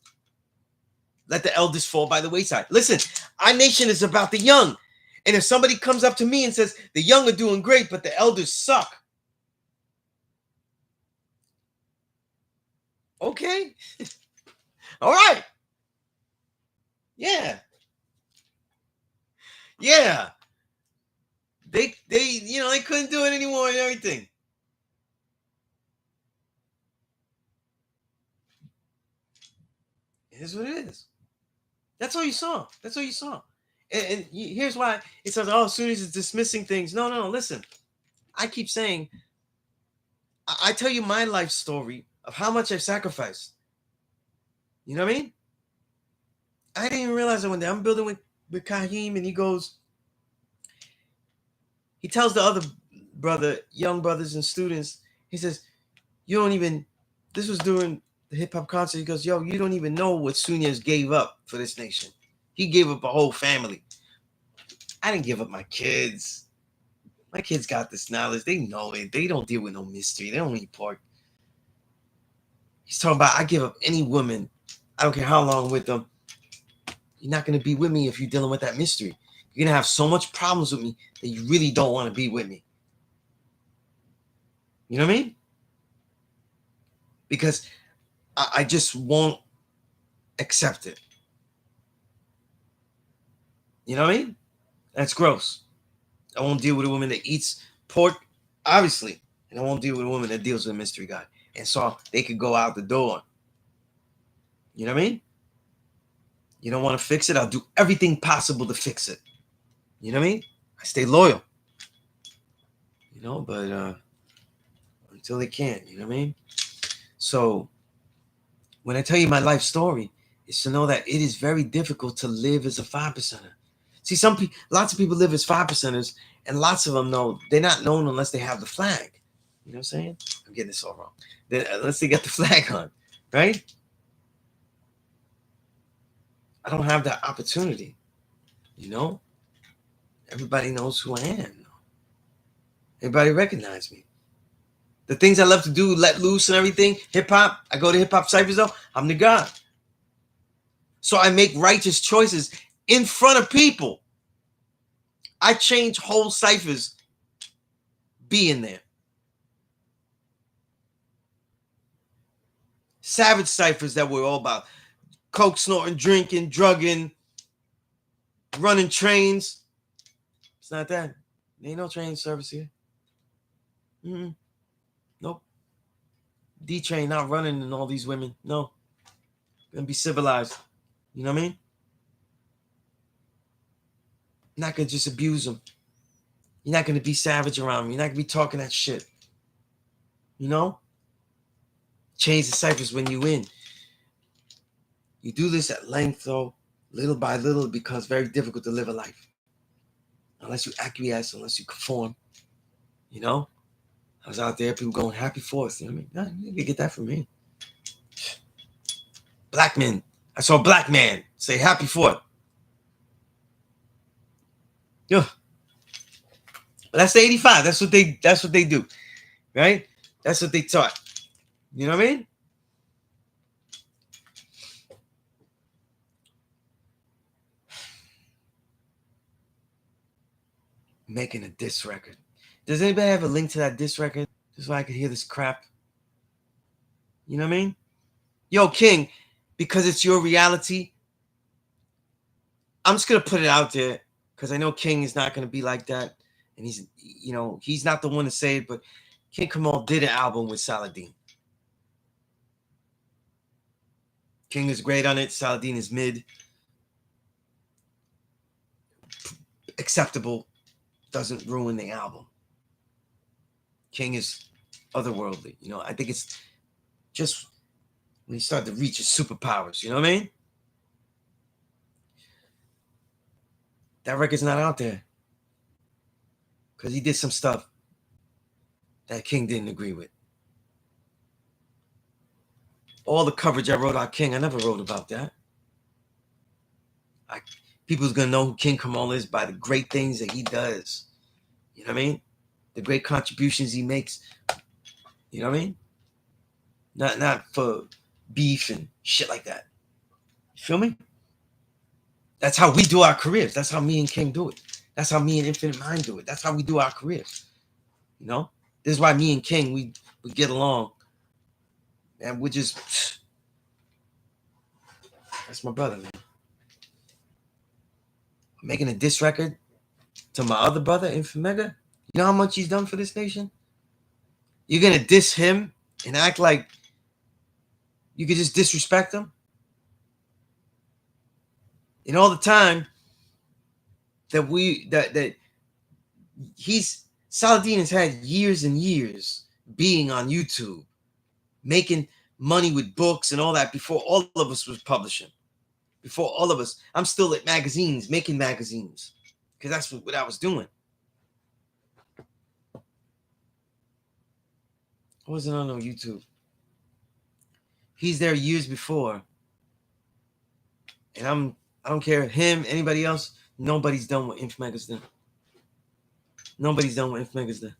Let the elders fall by the wayside. Listen, our nation is about the young. And if somebody comes up to me and says, the young are doing great, but the elders suck. Okay. All right. Yeah. Yeah. They they couldn't do it anymore and everything. It is what it is. That's all you saw. And here's why it says, oh, Sunez is dismissing things. No, listen. I keep saying, I tell you my life story of how much I've sacrificed. You know what I mean? I didn't even realize that one day I'm building with Kahim, and he tells the other young brothers and students, he says, this was during the hip hop concert. He goes, yo, you don't even know what Sunez gave up for this nation. He gave up a whole family. I didn't give up my kids, My kids got this knowledge. They know it. They don't deal with no mystery. They don't eat pork. He's talking about I give up any woman. I don't care how long with them. You're not going to be with me if you're dealing with that mystery. You're going to have so much problems with me that you really don't want to be with me. You know what I mean? Because I just won't accept it. You know what I mean? That's gross. I won't deal with a woman that eats pork, obviously. And I won't deal with a woman that deals with a mystery guy. And so they could go out the door. You know what I mean? You don't want to fix it? I'll do everything possible to fix it. You know what I mean? I stay loyal. You know, but until they can't, you know what I mean? So when I tell you my life story, it's to know that it is very difficult to live as a 5%er. See, lots of people live as 5%ers, and lots of them know they're not known unless they have the flag. You know what I'm saying? I'm getting this all wrong. Unless they get the flag on, right? I don't have that opportunity. You know? Everybody knows who I am. Everybody recognize me. The things I love to do, let loose and everything, hip-hop, I go to hip-hop ciphers though, I'm the god. So I make righteous choices in front of people. I change whole ciphers being there. Savage ciphers that were all about coke snorting, drinking, drugging, running trains. It's not that. There ain't no train service here. Nope. D-train not running and all these women. No. Gonna be civilized. You know what I mean? You're not gonna just abuse them. You're not gonna be savage around me. You're not gonna be talking that shit. You know? Change the ciphers when you win. You do this at length, though, little by little, it becomes very difficult to live a life. Unless you acquiesce, unless you conform. You know? I was out there, people going, happy 4th. You know what I mean? Nah, you get that from me. Black men. I saw a black man say happy 4th. Yo. But that's the 85. That's what they do. Right? That's what they taught. You know what I mean? Making a diss record. Does anybody have a link to that diss record? Just so I can hear this crap. You know what I mean? Yo, King, because it's your reality, I'm just going to put it out there because I know King is not going to be like that. And he's not the one to say it, but King Kamal did an album with Saladin. King is great on it. Saladin is mid. Acceptable. Doesn't ruin the album. King is otherworldly. You know, I think it's just when you start to reach his superpowers. You know what I mean? That record's not out there. Because he did some stuff that King didn't agree with. All the coverage I wrote about King, I never wrote about that. People's going to know who King Kamal is by the great things that he does. You know what I mean? The great contributions he makes. You know what I mean? Not for beef and shit like that. You feel me? That's how we do our careers. That's how me and King do it. That's how me and Infinite Mind do it. That's how we do our careers. You know? This is why me and King, we get along. And we're just... That's my brother, man. Making a diss record to my other brother, Infamega. You know how much he's done for this nation? You're going to diss him and act like you could just disrespect him? And all the time that Saladin has had years and years being on YouTube, making money with books and all that before all of us was publishing. Before all of us, I'm still at magazines, making magazines, because that's what I was doing. I wasn't on no YouTube. He's there years before. And I don't care him, anybody else, nobody's done what Inf Mega's done. Nobody's done what Inf Mega's done.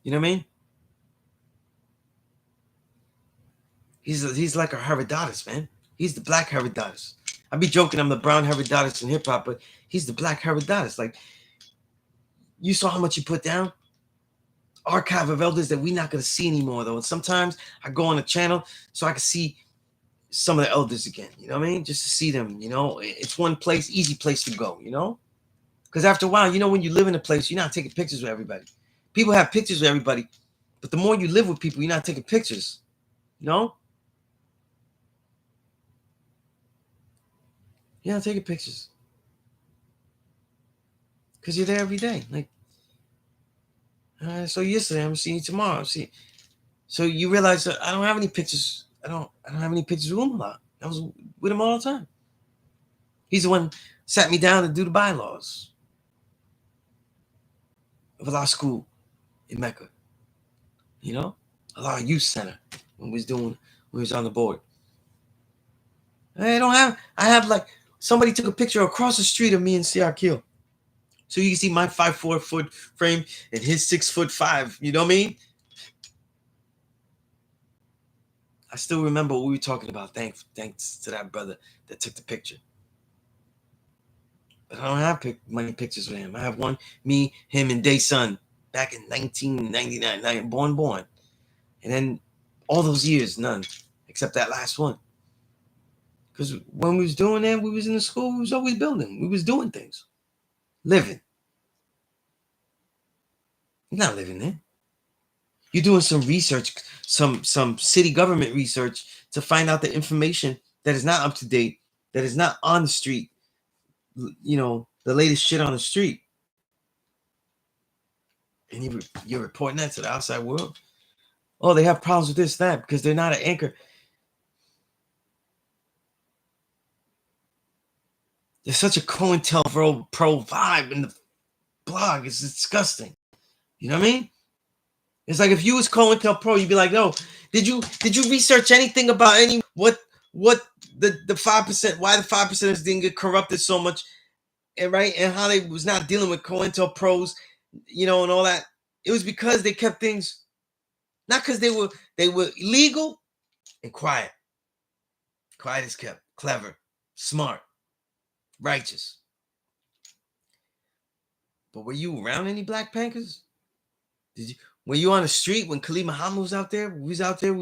You know what I mean? He's like a Herodotus, man. He's the black Herodotus. I be joking I'm the brown Herodotus in hip hop, but he's the black Herodotus. Like, you saw how much he put down? Archive of elders that we're not gonna see anymore though. And sometimes I go on a channel so I can see some of the elders again. You know what I mean? Just to see them. You know, it's one place, easy place to go. You know, because after a while, you know, when you live in a place, you're not taking pictures with everybody. People have pictures with everybody, but the more you live with people, you're not taking pictures. You know, you're not taking pictures because you're there every day. Like, so yesterday, I'm seeing you tomorrow. See, so you realize that I don't have any pictures. I don't have any pictures with him a lot. I was with him all the time. He's the one sat me down to do the bylaws of our school in Mecca. You know, our youth center when we was on the board. I have like somebody took a picture across the street of me and C.R. Keel. So you can see my 5'4" foot frame and his 6'5". You know what I mean? I still remember what we were talking about. Thanks to that brother that took the picture. But I don't have many pictures with him. I have one, me, him, and Day Sun back in 1999, born. And then all those years, none, except that last one. Because when we was doing that, we was in the school, we was always building. We was doing things. Living. You're not living there. You're doing some research, some city government research to find out the information that is not up to date, that is not on the street. You know, the latest shit on the street. And you're reporting that to the outside world. Oh, they have problems with this, that, because they're not an anchor. There's such a COINTELPRO vibe in the blog. It's disgusting. You know what I mean? It's like if you was COINTELPRO, you'd be like, no, did you research anything about what the 5%, why the 5% didn't get corrupted so much, and right, and how they was not dealing with COINTELPROs, you know, and all that. It was because they kept things, not because they were illegal and quiet. Quiet is kept, clever, smart, righteous. But were you around any Black Panthers? Were you on the street when Khalid Muhammad was out there? We was out there.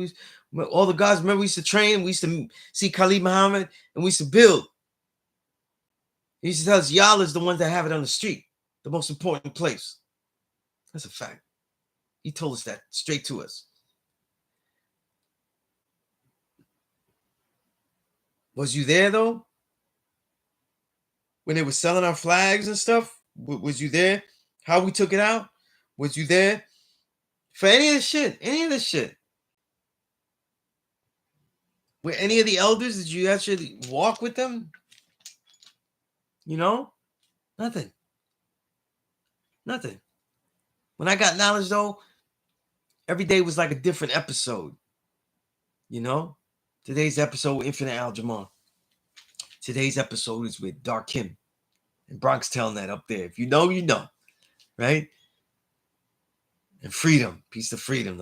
All the guys, remember we used to train. We used to see Khalid Muhammad and we used to build. He used to tell us, y'all is the ones that have it on the street, the most important place. That's a fact. He told us that straight to us. Was you there though? When they were selling our flags and stuff? Was you there? How we took it out? Was you there? For any of this shit? Any of this shit? With any of the elders, did you actually walk with them? You know? Nothing. Nothing. When I got knowledge, though, every day was like a different episode. You know? Today's episode with Infinite Al Jamal. Today's episode is with Dark Kim. And Bronx telling that up there. If you know, you know. Right? And freedom. Peace to freedom.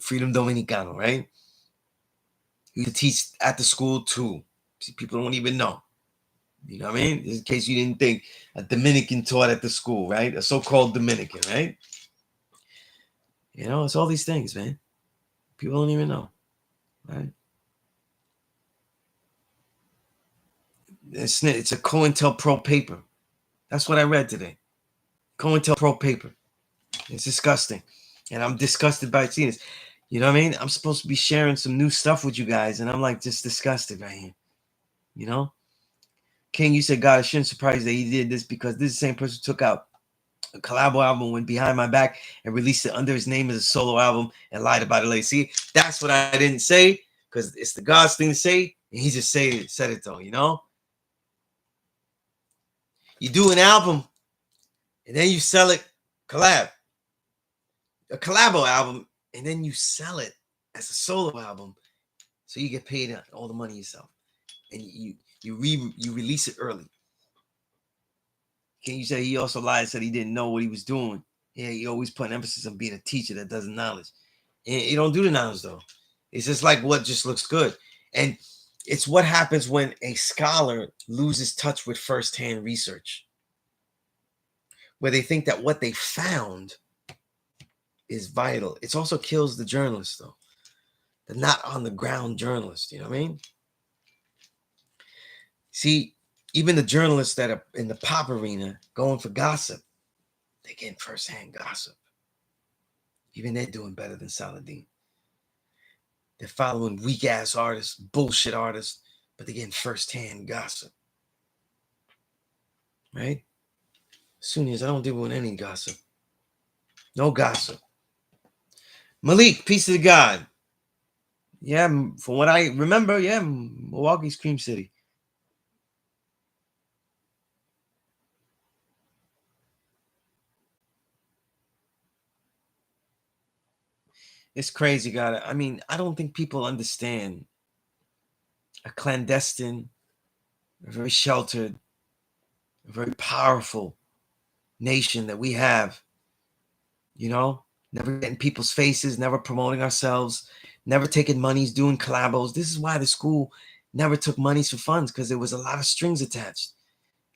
Freedom Dominicano, right? You could teach at the school too. See, people don't even know. You know what I mean? Just in case you didn't think, a Dominican taught at the school, right? A so-called Dominican, right? You know, it's all these things, man. People don't even know, right? It's a COINTELPRO paper. That's what I read today. COINTELPRO paper. It's disgusting. And I'm disgusted by seeing this. You know what I mean? I'm supposed to be sharing some new stuff with you guys, and I'm like just disgusted right here. You know? King, you said, God, I shouldn't surprise that he did this because this is the same person who took out a collabo album, went behind my back and released it under his name as a solo album and lied about it later. See, that's what I didn't say because it's the God's thing to say, and he just said it though, you know? You do an album and then you sell it, a collabo album, and then you sell it as a solo album so you get paid all the money yourself. And you release it early. Can you say he also lied and said he didn't know what he was doing? Yeah, he always put an emphasis on being a teacher that doesn't knowledge. And you don't do the knowledge though. It's just like what just looks good. And it's what happens when a scholar loses touch with firsthand research, where they think that what they found is vital. It also kills the journalist though, the not on the ground journalist. You know what I mean? See, even the journalists that are in the pop arena going for gossip, they're getting firsthand gossip. Even they're doing better than Saladin. They're following weak ass artists, bullshit artists, but they're getting firsthand gossip. Right? Sunez, I don't deal with any gossip. No gossip. Malik, peace to God. Yeah, from what I remember, yeah, Milwaukee's Cream City. It's crazy, God. I mean, I don't think people understand a clandestine, a very sheltered, a very powerful nation that we have. You know, never getting people's faces, never promoting ourselves, never taking monies, doing collabos. This is why the school never took monies for funds, because there was a lot of strings attached.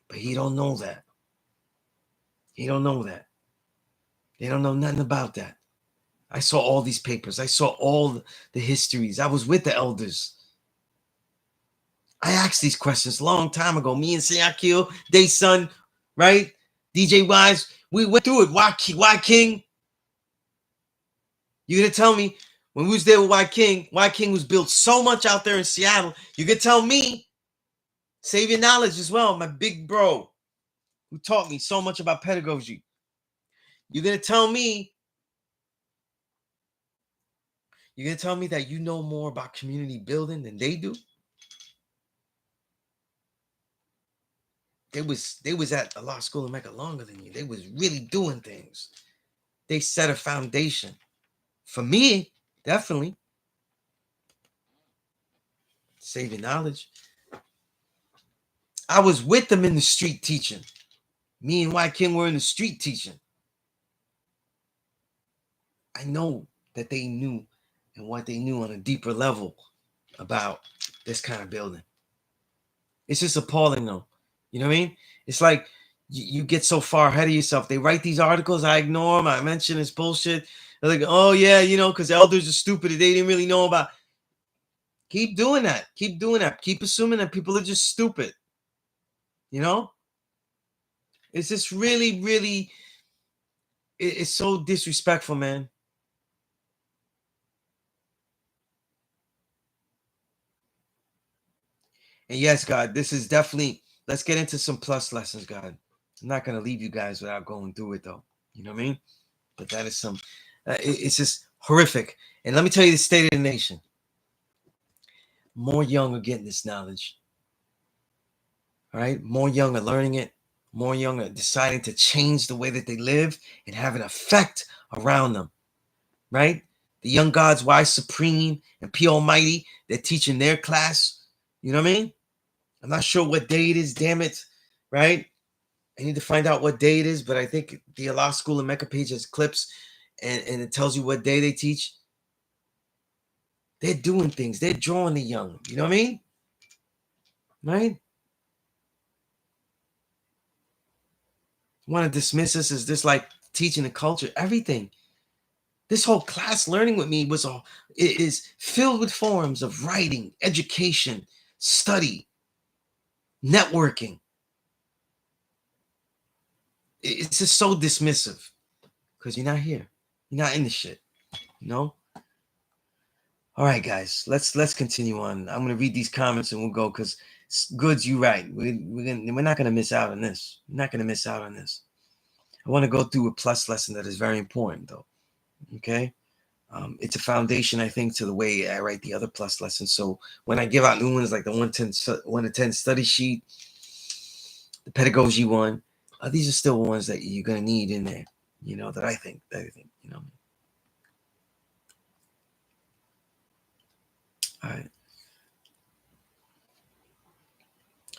But he don't know that. He don't know that. They don't know nothing about that. I saw all these papers. I saw all the histories. I was with the elders. I asked these questions a long time ago. Me and Sayakil, Day Son, right? DJ Wise, we went through it. Why King? You're gonna tell me when we was there with Why King was built so much out there in Seattle. You could tell me, save your knowledge as well, my big bro, who taught me so much about pedagogy. You're gonna tell me that you know more about community building than they do. They was at a law school in Mecca longer than you. They was really doing things. They set a foundation. For me, definitely. Save your knowledge. I was with them in the street teaching. Me and White King were in the street teaching. I know that they knew and what they knew on a deeper level about this kind of building. It's just appalling though. You know what I mean? It's like you get so far ahead of yourself. They write these articles, I ignore them. I mention it's bullshit. They're like, oh yeah, because elders are stupid. They didn't really know about. Keep doing that. Keep doing that. Keep assuming that people are just stupid. You know? It's just really, really, it's so disrespectful, man. And yes, God, this is definitely, let's get into some plus lessons, God. I'm not going to leave you guys without going through it, though. You know what I mean? But that is some, it's just horrific. And let me tell you the state of the nation. More young are getting this knowledge. All right? More young are learning it. More young are deciding to change the way that they live and have an effect around them. Right? The young gods, Wise Supreme and P Almighty, they're teaching their class. You know what I mean? I'm not sure what day it is, damn it. Right? I need to find out what day it is, but I think the Allah School in Mecca page has clips and it tells you what day they teach. They're doing things. They're drawing the young. You know what I mean? Right? Want to dismiss us as this like teaching the culture, everything. This whole class learning with me is filled with forms of writing, education, study, networking. It's just so dismissive because you're not here. You're not in the shit. You know? All right, guys, let's continue on. I'm gonna read these comments and we'll go because Goods, you right. We're not gonna miss out on this. We're not gonna miss out on this. I want to go through a plus lesson that is very important, though. Okay, it's a foundation, I think, to the way I write the other plus lessons. So when I give out new ones like the 1 to 10 study sheet, the pedagogy one, these are still ones that you're gonna need in there. That I think. All right.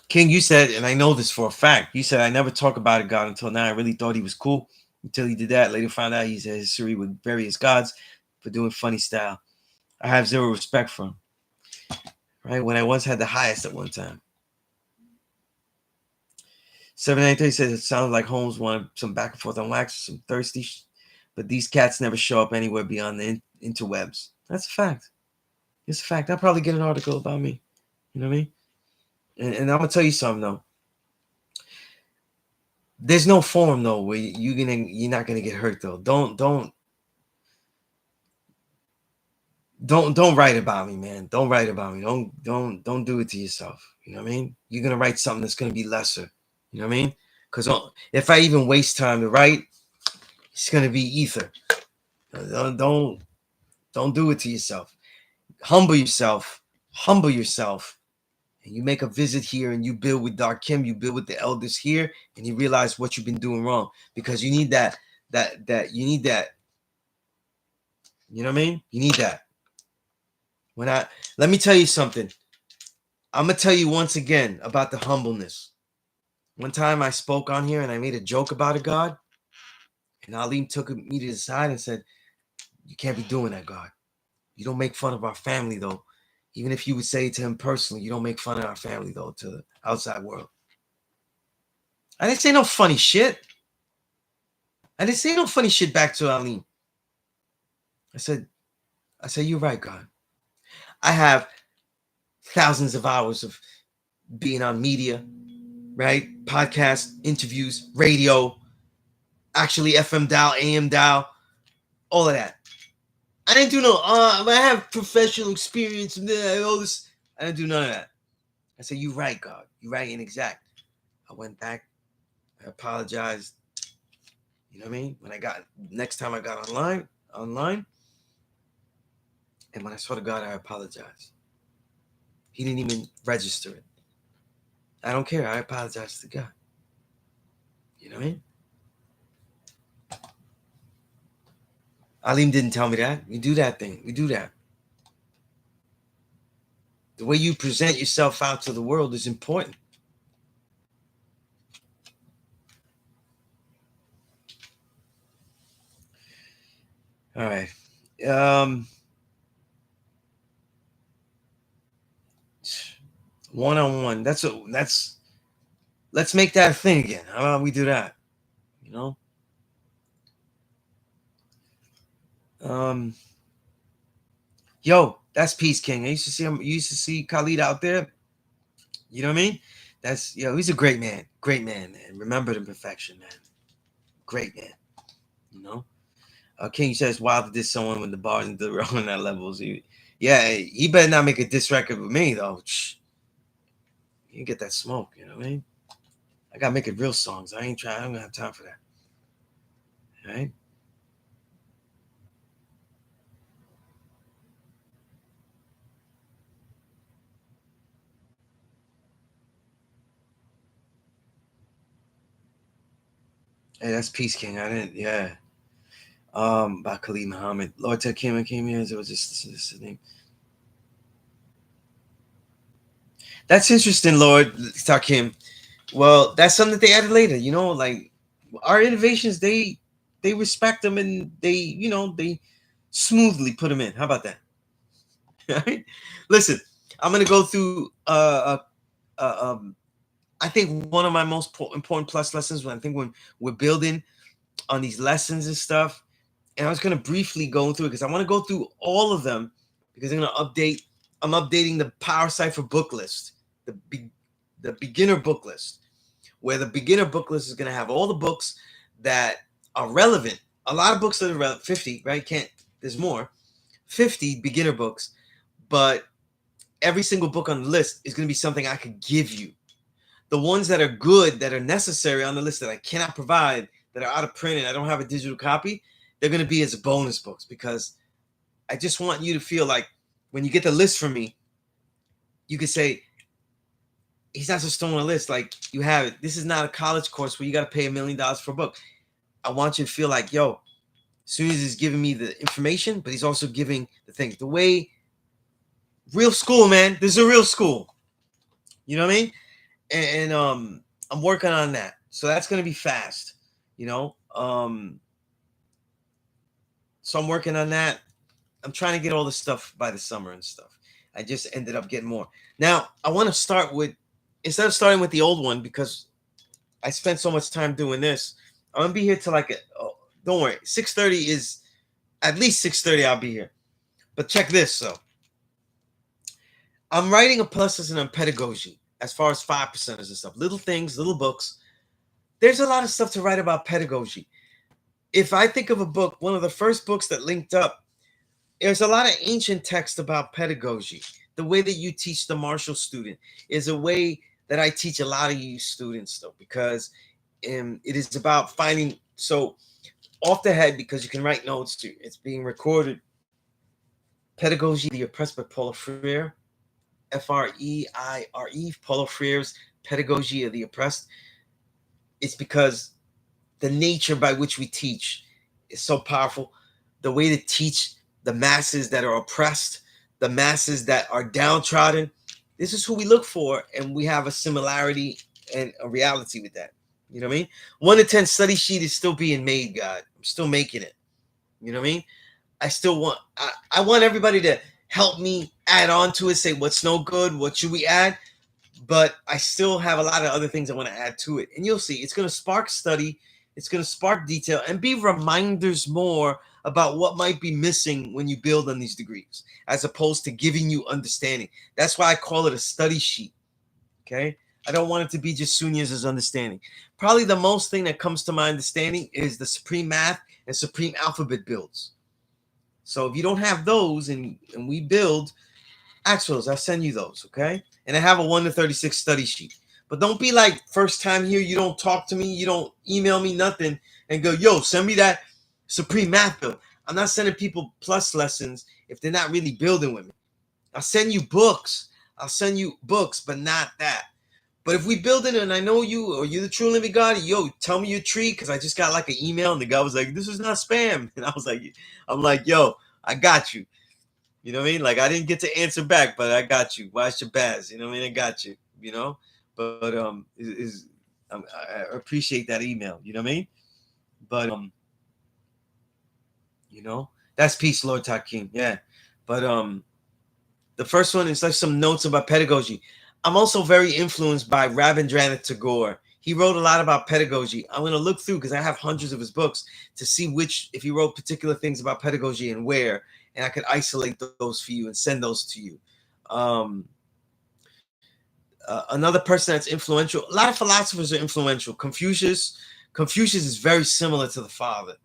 King, you said, and I know this for a fact, you said, I never talk about a God until now. I really thought he was cool until he did that. Later found out he's a history with various gods for doing funny style. I have zero respect for him. Right? When I once had the highest at one time. 793 says it sounds like Holmes wanted some back and forth on wax, some thirsty, but these cats never show up anywhere beyond the interwebs. That's a fact. It's a fact. I'll probably get an article about me. You know what I mean? And I'm gonna tell you something though. There's no forum though where you're not gonna get hurt though. Don't write about me, man. Don't write about me. Don't do it to yourself. You know what I mean? You're gonna write something that's gonna be lesser. You know what I mean? Because if I even waste time to write, it's gonna be ether. Don't do it to yourself. Humble yourself. Humble yourself. And you make a visit here and you build with Dark Kim, you build with the elders here, and you realize what you've been doing wrong. Because you need that you need that. You know what I mean? You need that. Let me tell you something. I'm gonna tell you once again about the humbleness. One time I spoke on here and I made a joke about a God, and Alim took me to the side and said, "You can't be doing that, God. You don't make fun of our family, though. Even if you would say it to him personally, you don't make fun of our family, though, to the outside world." I didn't say no funny shit. I didn't say no funny shit back to Alim. I said, "You're right, God. I have thousands of hours of being on media, right? Podcasts, interviews, radio, actually FM dial, AM dial, all of that. I didn't do no, I have professional experience and all this. I didn't do none of that. I said, you're right, God. You're right and exact." I went back. I apologized. You know what I mean? Next time I got online, and when I saw the God, I apologized. He didn't even register it. I don't care. I apologize to God. You know what I mean? Alim didn't tell me that. We do that thing. We do that. The way you present yourself out to the world is important. All right. One-on-one. Let's make that a thing again. How about we do that? You know? Yo, that's Peace King. I used to see Khalid out there. You know what I mean? He's a great man. Great man. Remember the perfection, man. Great man. You know? King says, "Wild to diss someone when the bars and the on that levels." He better not make a diss record with me though. You get that smoke, you know what I mean? I gotta make it real songs. I don't gonna have time for that. All right? Hey, that's Peace King. I didn't, yeah. By Khalid Muhammad. Lord Takim came here. It was just this name. That's interesting, Lord Takim. Well, that's something that they added later. You know, like our innovations, they respect them and they smoothly put them in. How about that? Right? Listen, I'm gonna go through. I think one of my most important plus lessons when we're building on these lessons and stuff, and I was gonna briefly go through it because I want to go through all of them because I'm updating the Power Cipher book list, the beginner book list, where the beginner book list is gonna have all the books that are relevant. A lot of books that are relevant, 50, right? There's more, 50 beginner books, but every single book on the list is gonna be something I could give you. The ones that are good, that are necessary on the list that I cannot provide, that are out of print and I don't have a digital copy, they're going to be as bonus books because I just want you to feel like when you get the list from me, you could say, he's not just throwing a list. Like, you have it. This is not a college course where you got to pay $1 million for a book. I want you to feel like, yo, Sunez is giving me the information, but he's also giving the things. The way, real school, man. This is a real school. You know what I mean? and I'm working on that. So that's going to be fast, you know. So I'm working on that. I'm trying to get all this stuff by the summer and stuff. I just ended up getting more. Now I want to start with, instead of starting with the old one, because I spent so much time doing this. I'm gonna be here till like don't worry, 6:30 is at least 6:30. I'll be here. But check this. So I'm writing a plus lesson on pedagogy as far as 5%ers and stuff. Little things, little books. There's a lot of stuff to write about pedagogy. If I think of a book, one of the first books that linked up, there's a lot of ancient text about pedagogy. The way that you teach the Marshall student is a way that I teach a lot of you students, though, because it is about finding. So off the head, because you can write notes too. It's being recorded. Pedagogy, the Oppressed by Paulo Freire, Freire, Paulo Freire's Pedagogy of the Oppressed. It's because the nature by which we teach is so powerful. The way to teach the masses that are oppressed, the masses that are downtrodden. This is who we look for, and we have a similarity and a reality with that. You know what I mean? 1 to 10 study sheet is still being made, God. I'm still making it. You know what I mean? I want everybody to help me add on to it, say what's no good, what should we add, but I still have a lot of other things I want to add to it. And you'll see, it's going to spark study, it's going to spark detail, and be reminders more about what might be missing when you build on these degrees, as opposed to giving you understanding. That's why I call it a study sheet. Okay? I don't want it to be just Sunez's understanding. Probably the most thing that comes to my understanding is the Supreme Math and Supreme Alphabet builds. So if you don't have those and we build, ask for those. I'll send you those, okay? And I have a 1 to 36 study sheet. But don't be like, first time here, you don't talk to me, you don't email me nothing, and go, yo, send me that Supreme Math build. I'm not sending people plus lessons if they're not really building with me. I'll send you books. But not that. But if we build it and I know you, or you're the true living God, yo, tell me your tree, because I just got like an email and the guy was like, this is not spam. And I'm like, yo, I got you. You know what I mean? Like, I didn't get to answer back, but I got you. Watch your baz. You know what I mean? I got you. You know? But I appreciate that email. You know what I mean? But you know, that's peace, Lord Takim. Yeah. But the first one is like some notes about pedagogy. I'm also very influenced by Rabindranath Tagore. He wrote a lot about pedagogy. I'm going to look through, because I have hundreds of his books, to see if he wrote particular things about pedagogy and where, and I could isolate those for you and send those to you. Another person that's influential, a lot of philosophers are influential. Confucius is very similar to the father,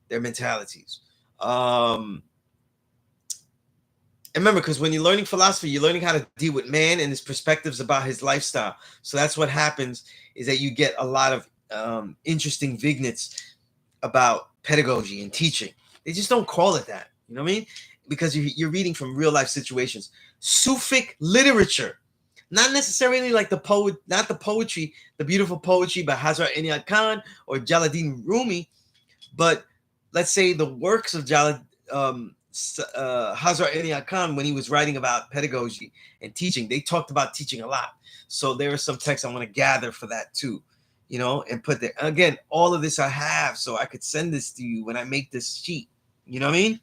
their mentalities. And remember, because when you're learning philosophy, you're learning how to deal with man and his perspectives about his lifestyle. So that's what happens, is that you get a lot of interesting vignettes about pedagogy and teaching. They just don't call it that. You know what I mean? Because you're reading from real life situations. Sufic literature. Not necessarily like the poet, not the poetry, the beautiful poetry by Hazrat Inayat Khan or Jalaluddin Rumi, but let's say the works of Hazrat Inayat Khan, when he was writing about pedagogy and teaching. They talked about teaching a lot. So there are some texts I want to gather for that too, you know, and put there. Again, all of this I have, so I could send this to you when I make this sheet. You know what I mean?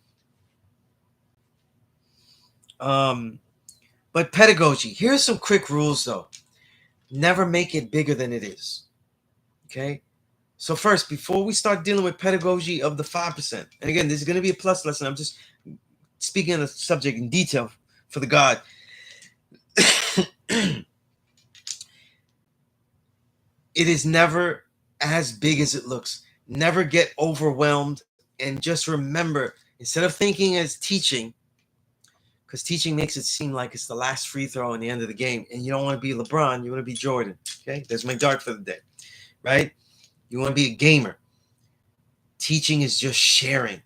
But pedagogy, here's some quick rules though. Never make it bigger than it is. Okay? So first, before we start dealing with pedagogy of the 5%, and again, this is going to be a plus lesson. I'm just speaking on the subject in detail for the God. It is never as big as it looks. Never get overwhelmed. And just remember, instead of thinking as teaching, because teaching makes it seem like it's the last free throw in the end of the game, and you don't want to be LeBron, you want to be Jordan. Okay, there's my dart for the day, right? You want to be a gamer. Teaching is just sharing.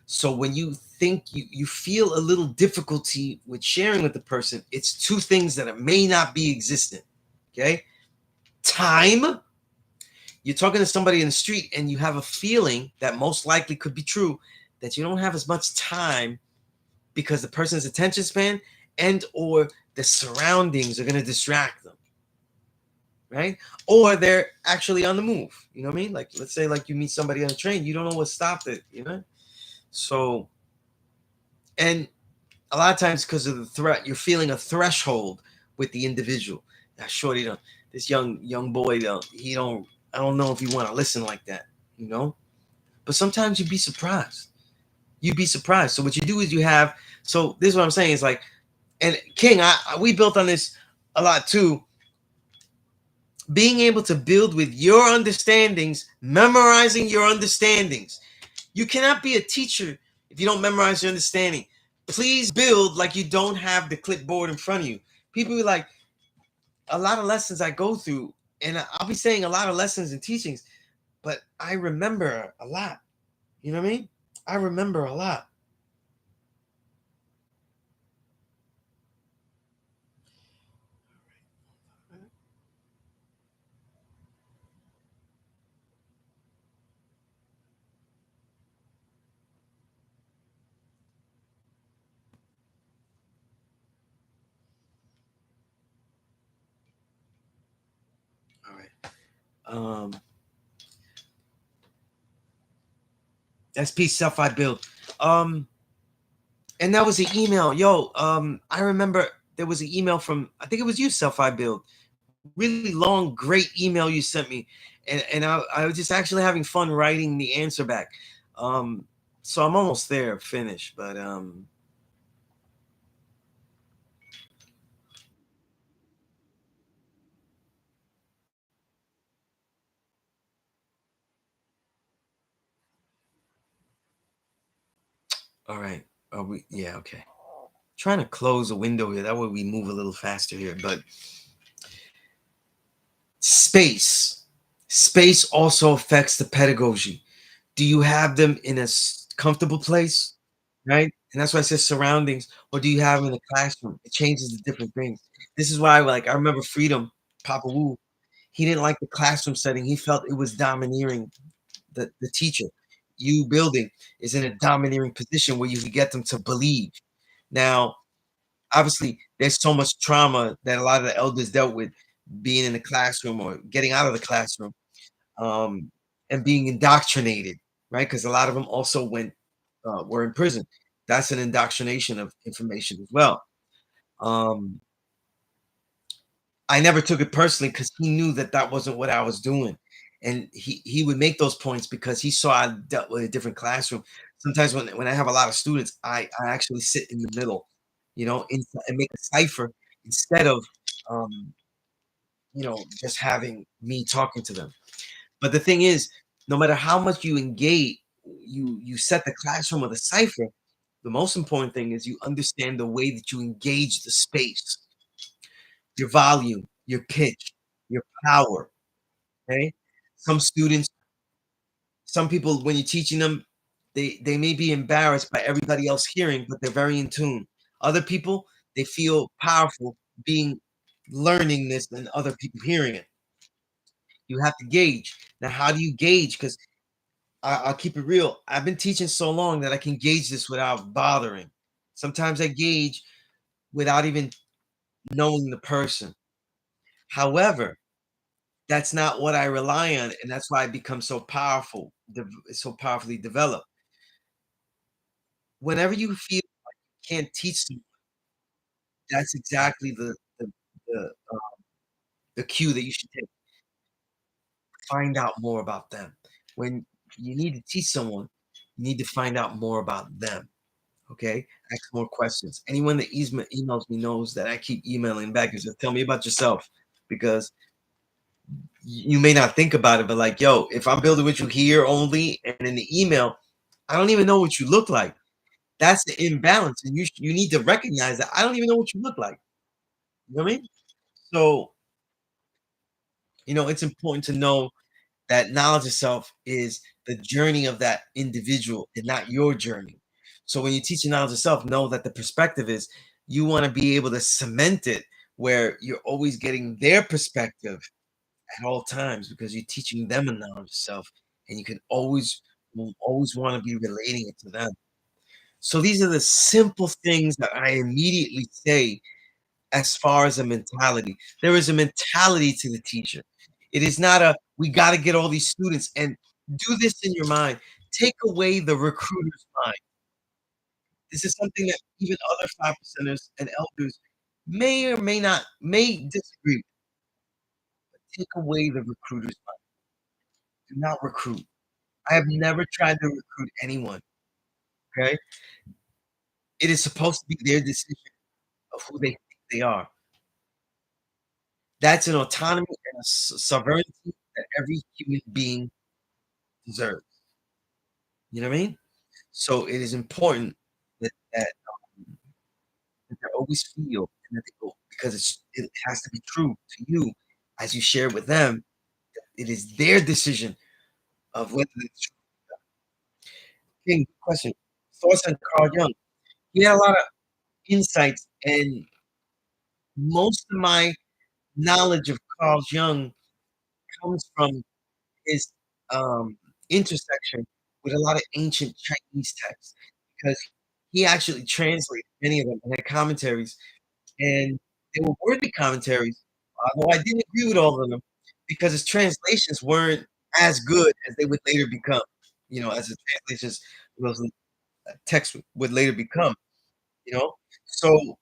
So when you think you feel a little difficulty with sharing with the person, it's two things that may not be existent. Okay, time. You're talking to somebody in the street and you have a feeling that most likely could be true, that you don't have as much time because the person's attention span and or the surroundings are going to distract them. right? Or they're actually on the move. You know what I mean? Like, let's say like you meet somebody on a train, you don't know what stopped it, you know? So, and a lot of times because of the threat, you're feeling a threshold with the individual. Now, shorty, don't, this young boy, don't, he don't, I don't know if you want to listen like that, you know? But sometimes you'd be surprised. You'd be surprised. So what you do is you have, so this is what I'm saying is like, and King, we built on this a lot too, being able to build with your understandings, memorizing your understandings. You cannot be a teacher if you don't memorize your understanding. Please build like you don't have the clipboard in front of you. People be like, a lot of lessons I go through, and I'll be saying a lot of lessons and teachings, but I remember a lot. You know what I mean? I remember a lot. All right. That's piece self I built. Um, and that was an email. Yo, I remember there was an email from I think it was you, self I build. Really long, great email you sent me, and I was just actually having fun writing the answer back. Um, so I'm almost there, finished. But all right. We yeah, okay. Trying to close a window here. That way we move a little faster here. But space, space also affects the pedagogy. Do you have them in a comfortable place, right? And that's why I said surroundings, or do you have them in the classroom? It changes the different things. This is why, like, I remember Freedom, Papa Wu. He didn't like the classroom setting. He felt it was domineering the teacher. You building is in a domineering position where you can get them to believe. Now, obviously, there's so much trauma that a lot of the elders dealt with being in the classroom or getting out of the classroom, um, and being indoctrinated, right? Because a lot of them also were in prison. That's an indoctrination of information as well. Um, I never took it personally because he knew that that wasn't what I was doing, and he would make those points because he saw I dealt with a different classroom. Sometimes when I have a lot of students, I actually sit in the middle, you know, and make a cipher instead of um, just having me talking to them. But the thing is, no matter how much you engage, you set the classroom with a cipher. The most important thing is you understand the way that you engage the space, your volume, your pitch, your power. Okay. Some students, some people, when you're teaching them, they may be embarrassed by everybody else hearing, but they're very in tune. Other people, they feel powerful being learning this and other people hearing it. You have to gauge. Now, how do you gauge? Because I'll keep it real. I've been teaching so long that I can gauge this without bothering. Sometimes I gauge without even knowing the person. However, that's not what I rely on, and that's why I become so powerful, so powerfully developed. Whenever you feel you can't teach them, that's exactly the, uh, the cue that you should take. Find out more about them. When you need to teach someone, you need to find out more about them. Okay, ask more questions. Anyone that emails me knows that I keep emailing back and says, "Tell me about yourself," because you may not think about it, but like, yo, if I'm building with you here only and in the email, I don't even know what you look like. That's the imbalance, and you need to recognize that I don't even know what you look like. You know what I mean? So it's important to know that knowledge of self is the journey of that individual and not your journey. So when you're teaching knowledge of self, know that the perspective is you want to be able to cement it where you're always getting their perspective at all times because you're teaching them a knowledge of self and you can always want to be relating it to them. So these are the simple things that I immediately say as far as a mentality. There is a mentality to the teacher. It is not a we got to get all these students and do this in your mind. Take away the recruiter's mind. This is something that even other 5 percenters and elders may or may disagree with. Take away the recruiter's mind. Do not recruit. I have never tried to recruit anyone. Okay. It is supposed to be their decision of who they think they are. That's an autonomy and a sovereignty that every human being deserves. You know what I mean? So it is important that they always feel and that they go because it has to be true to you as you share with them. It is their decision of whether it's true. King, good question. Thoughts on Carl Jung? He had a lot of insights, and most of my knowledge of Carl Jung comes from his intersection with a lot of ancient Chinese texts because he actually translated many of them and had commentaries, and they were worthy commentaries, although I didn't agree with all of them because his translations weren't as good as they would later become. As the translations those texts would later become. So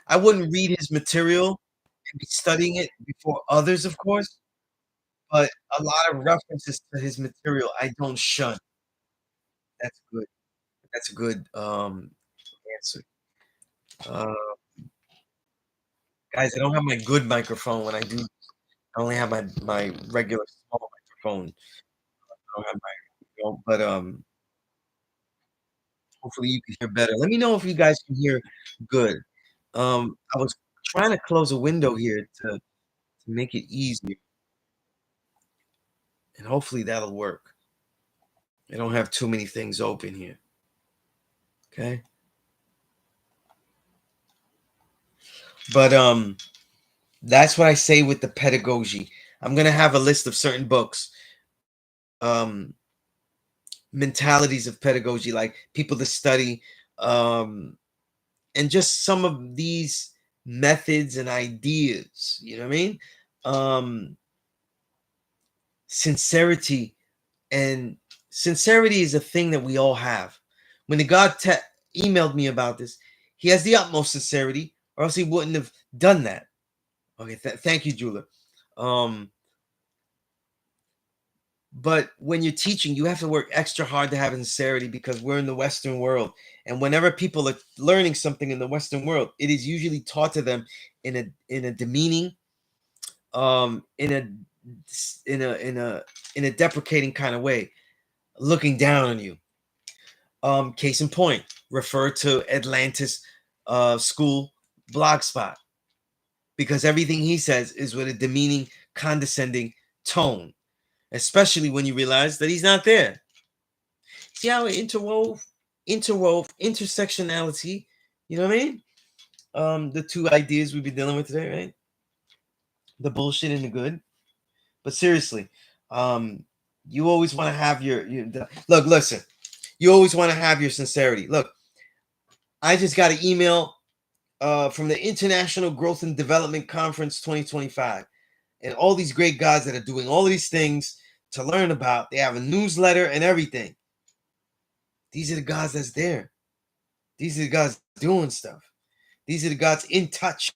I wouldn't read his material and be studying it before others, of course, but a lot of references to his material I don't shun. That's good. That's a good, answer. Uh, guys, I don't have my good microphone when I do I only have my regular small microphone. I don't have but, hopefully you can hear better. Let me know if you guys can hear good. I was trying to close a window here to make it easier, and hopefully that'll work. I don't have too many things open here. Okay? But, that's what I say with the pedagogy. I'm gonna have a list of certain books, um, mentalities of pedagogy, like people to study, um, and just some of these methods and ideas. You know what I mean? Um, sincerity and sincerity is a thing that we all have. When the God emailed me about this, he has the utmost sincerity, or else he wouldn't have done that. Okay, thank you, Julia. Um, But when you're teaching, you have to work extra hard to have sincerity because we're in the Western world. And whenever people are learning something in the Western world, it is usually taught to them in a demeaning, in a deprecating kind of way, looking down on you. Case in point, refer to Atlantis school blogspot because everything he says is with a demeaning, condescending tone, especially when you realize that he's not there. See how it interwove intersectionality. You know what I mean? The two ideas we've been dealing with today, right? The bullshit and the good. But seriously, you always want to have look. Listen, you always want to have your sincerity. Look, I just got an email from the International Growth and Development Conference 2025, and all these great guys that are doing all of these things to learn about. They have a newsletter and everything. These are the guys that's there. These are the guys doing stuff. These are the guys in touch.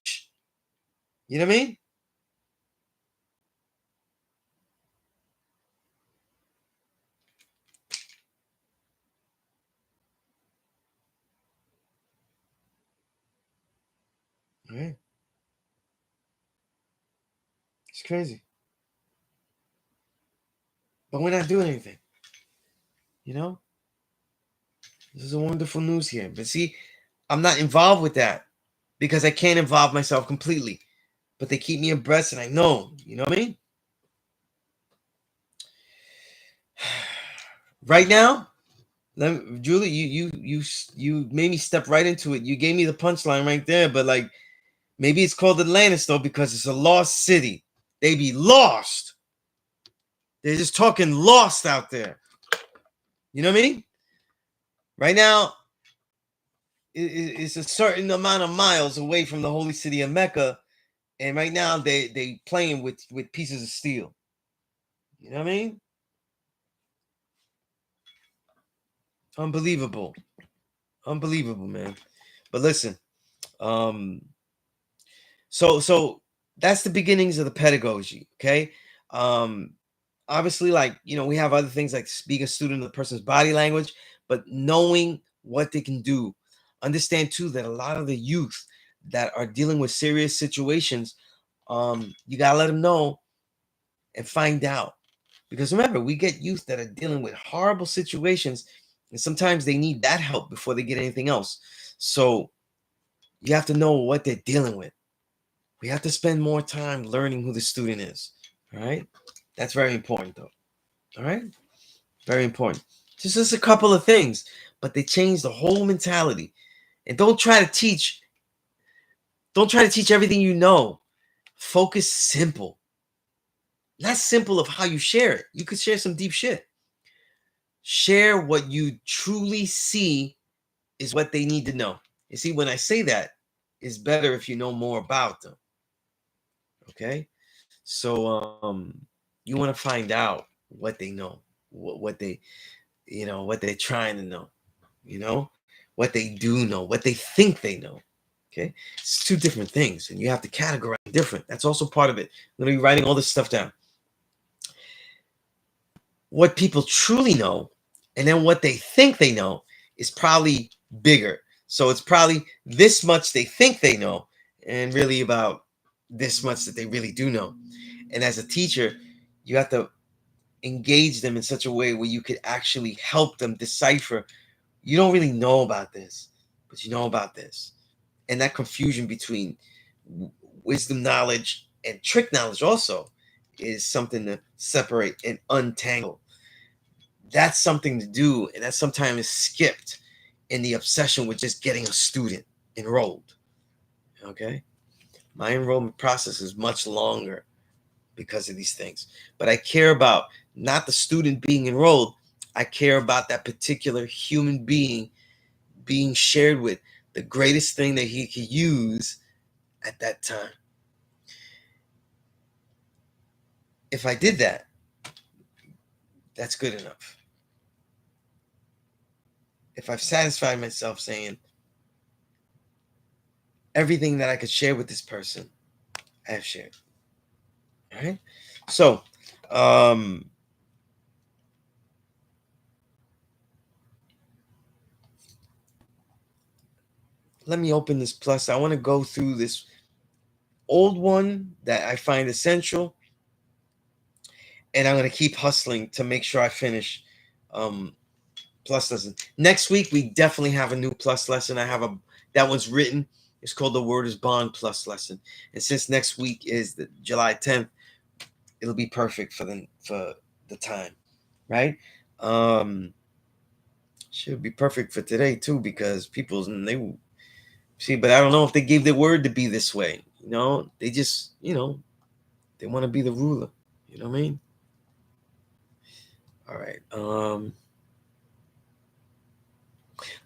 You know what I mean? All right. It's crazy. But we're not doing anything. You know? This is a wonderful news here. But see, I'm not involved with that because I can't involve myself completely. But they keep me abreast and I know. You know what I mean? Right now, Julie, you made me step right into it. You gave me the punchline right there, but like maybe it's called Atlantis though because it's a lost city. They be lost. They're just talking lost out there. You know what I mean? Right now, is a certain amount of miles away from the holy city of Mecca, and right now they playing with pieces of steel. You know what I mean? Unbelievable, unbelievable, man. But listen, um, so that's the beginnings of the pedagogy. Okay, um, obviously, like, we have other things like being a student of the person's body language, but knowing what they can do. Understand too that a lot of the youth that are dealing with serious situations, you gotta let them know and find out. Because remember, we get youth that are dealing with horrible situations, and sometimes they need that help before they get anything else. So you have to know what they're dealing with. We have to spend more time learning who the student is. All right. That's very important, though. All right. Very important. Just a couple of things, but they change the whole mentality. And don't try to teach everything you know. Focus simple. Not simple of how you share it. You could share some deep shit. Share what you truly see is what they need to know. You see, when I say that, it's better if you know more about them. Okay? So you want to find out what they know, what they, what they're trying to know, what they do know, what they think they know. Okay, it's two different things, and you have to categorize different. That's also part of it. I'm going to be writing all this stuff down. What people truly know, and then what they think they know is probably bigger. So it's probably this much they think they know, and really about this much that they really do know. And as a teacher, you have to engage them in such a way where you could actually help them decipher. You don't really know about this, but you know about this. And that confusion between wisdom knowledge and trick knowledge also is something to separate and untangle. That's something to do, and that sometimes is skipped in the obsession with just getting a student enrolled. Okay? My enrollment process is much longer because of these things. But I care about not the student being enrolled. I care about that particular human being being shared with the greatest thing that he could use at that time. If I did that, that's good enough. If I've satisfied myself saying everything that I could share with this person, I have shared. All right. So, um, let me open this plus. I want to go through this old one that I find essential, and I'm going to keep hustling to make sure I finish um, plus lesson. Next week, we definitely have a new plus lesson. I have that one's written. It's called The Word is Bond plus lesson. And since next week is the July 10th, it'll be perfect for the time, right? Should be perfect for today too, because they see, but I don't know if they gave their word to be this way. They just, they want to be the ruler. You know what I mean? All right.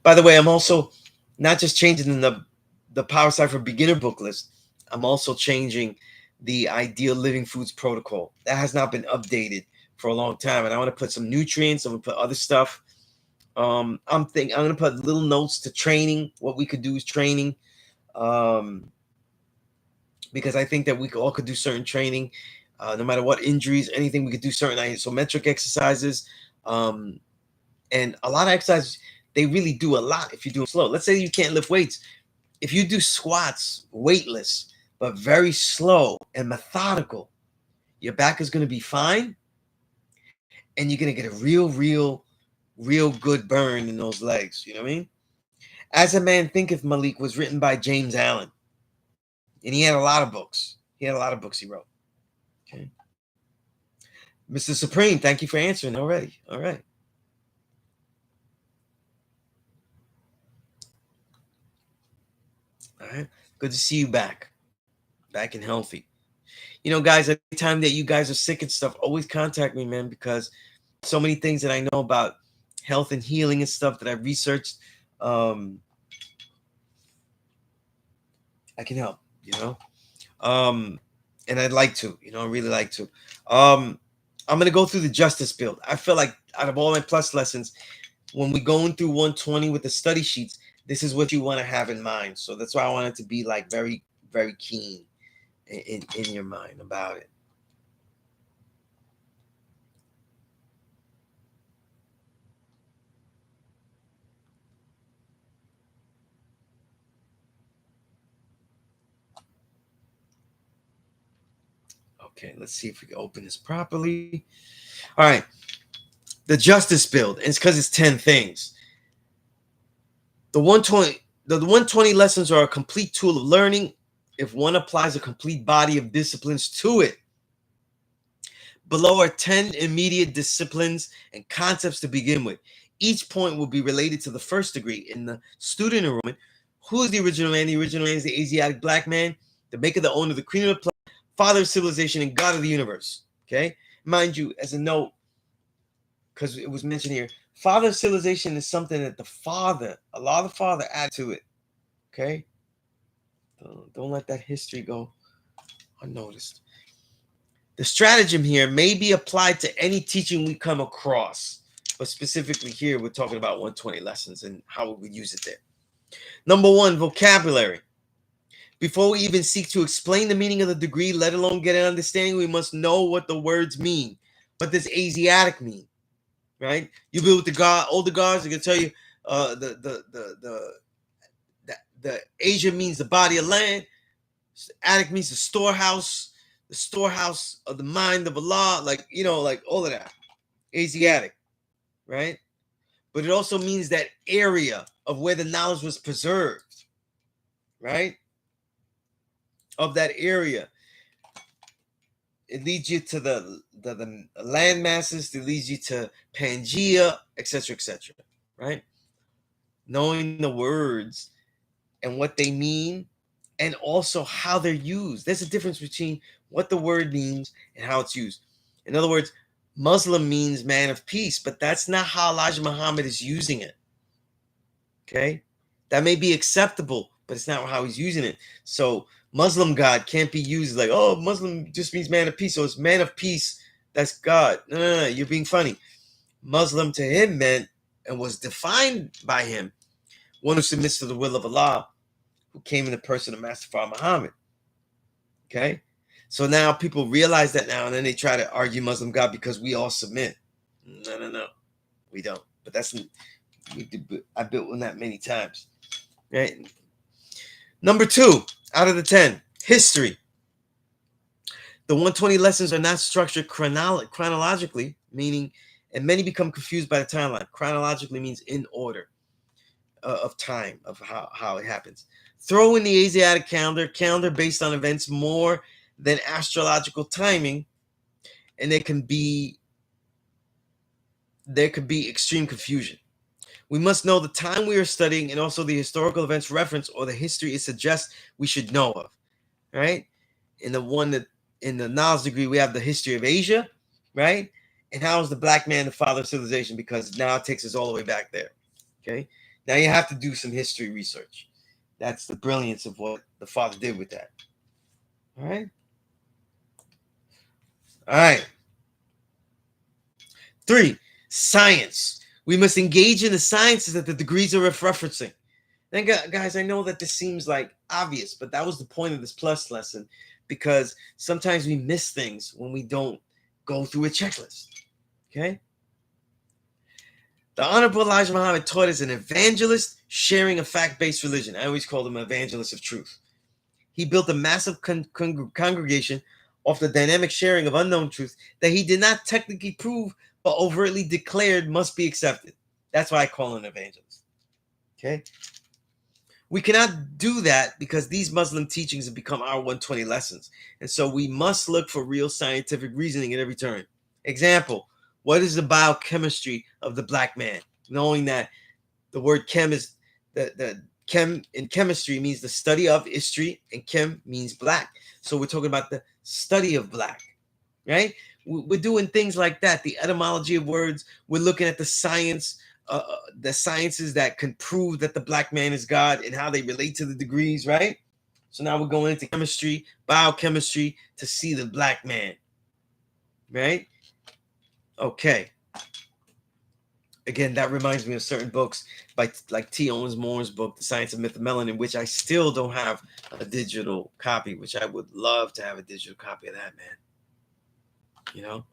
By the way, I'm also not just changing the Power Cipher beginner book list. I'm also changing the Ideal Living Foods protocol. That has not been updated for a long time, and I want to put some nutrients. I'm gonna put other stuff. I'm gonna put little notes to training. What we could do is training, because I think that we all could do certain training, no matter what injuries, anything. We could do certain isometric exercises, and a lot of exercises. They really do a lot if you're doing slow. Let's say you can't lift weights. If you do squats weightless, but very slow and methodical, your back is going to be fine, and you're going to get a real good burn in those legs. You know what I mean? As a Man Thinketh, Malik, was written by James Allen, and he had a lot of books. He had a lot of books he wrote. Okay. Mr. Supreme, thank you for answering already. All right. All right. Good to see you back and healthy. Guys, anytime that you guys are sick and stuff, always contact me, man, because so many things that I know about health and healing and stuff that I've researched. I can help, and I'd like to, I really like to. I'm going to go through the justice build. I feel like out of all my plus lessons, when we're going through 120 with the study sheets, this is what you want to have in mind. So that's why I want it to be like very, very keen in your mind about it. Okay, let's see if we can open this properly. All right. The justice build. It's because it's 10 things. The 120 lessons are a complete tool of learning if one applies a complete body of disciplines to it. Below are 10 immediate disciplines and concepts to begin with. Each point will be related to the first degree. In the student enrollment, who is the original man? The original man is the Asiatic black man, the maker, the owner, the cream of the planet, father of civilization, and God of the universe. Okay? Mind you, as a note, because it was mentioned here, father of civilization is something that Allah the Father added to it. Okay? Don't let that history go unnoticed. The stratagem here may be applied to any teaching we come across, but specifically here, we're talking about 120 lessons and how we would use it there. Number one, vocabulary. Before we even seek to explain the meaning of the degree, let alone get an understanding, we must know what the words mean. What does Asiatic mean? Right? You be with the older guards, they're gonna tell you the Asia means the body of land. Attic means the storehouse of the mind of Allah, like all of that. Asiatic, right? But it also means that area of where the knowledge was preserved, right? Of that area. It leads you to the land masses, it leads you to Pangea, etc., right? Knowing the words and what they mean, and also how they're used. There's a difference between what the word means and how it's used. In other words, Muslim means man of peace, but that's not how Elijah Muhammad is using it. Okay? That may be acceptable, but it's not how he's using it. So Muslim God can't be used like, oh, Muslim just means man of peace. So it's man of peace, that's God. No, you're being funny. Muslim to him meant and was defined by him, one who submits to the will of Allah, who came in the person of Master Father Muhammad. Okay? So now people realize that now, and then they try to argue Muslim God because we all submit. No. We don't. But I built on that many times. Right? Number 2, out of the 10, history. The 120 lessons are not structured chronologically, meaning, and many become confused by the timeline. Chronologically means in order of time, of how it happens. Throw in the Asiatic calendar based on events more than astrological timing, and there could be extreme confusion. We must know the time we are studying and also the historical events reference or the history it suggests we should know of. Right? In the knowledge degree, we have the history of Asia, right? And how is the black man the father of civilization? Because now it takes us all the way back there. Okay? Now you have to do some history research. That's the brilliance of what the father did with that. All right? All right. 3, science. We must engage in the sciences that the degrees are referencing. Then, guys, I know that this seems like obvious, but that was the point of this plus lesson, because sometimes we miss things when we don't go through a checklist. Okay? The Honorable Elijah Muhammad taught as an evangelist sharing a fact-based religion. I always called him an evangelist of truth. He built a massive congregation off the dynamic sharing of unknown truth that he did not technically prove, but overtly declared must be accepted. That's why I call him an evangelist. Okay? We cannot do that because these Muslim teachings have become our 120 lessons. And so we must look for real scientific reasoning at every turn. Example, what is the biochemistry of the black man? Knowing that the word chem is the chem in chemistry means the study of history, and chem means black. So we're talking about the study of black, right? We're doing things like that. The etymology of words. We're looking at the sciences that can prove that the black man is God and how they relate to the degrees, right? So now we're going into chemistry, biochemistry to see the black man. Right? Okay. Again, that reminds me of certain books by like T. Owens Moore's book, The Science of Myth and Melanin, which I still don't have a digital copy, which I would love to have a digital copy of that, man. You know?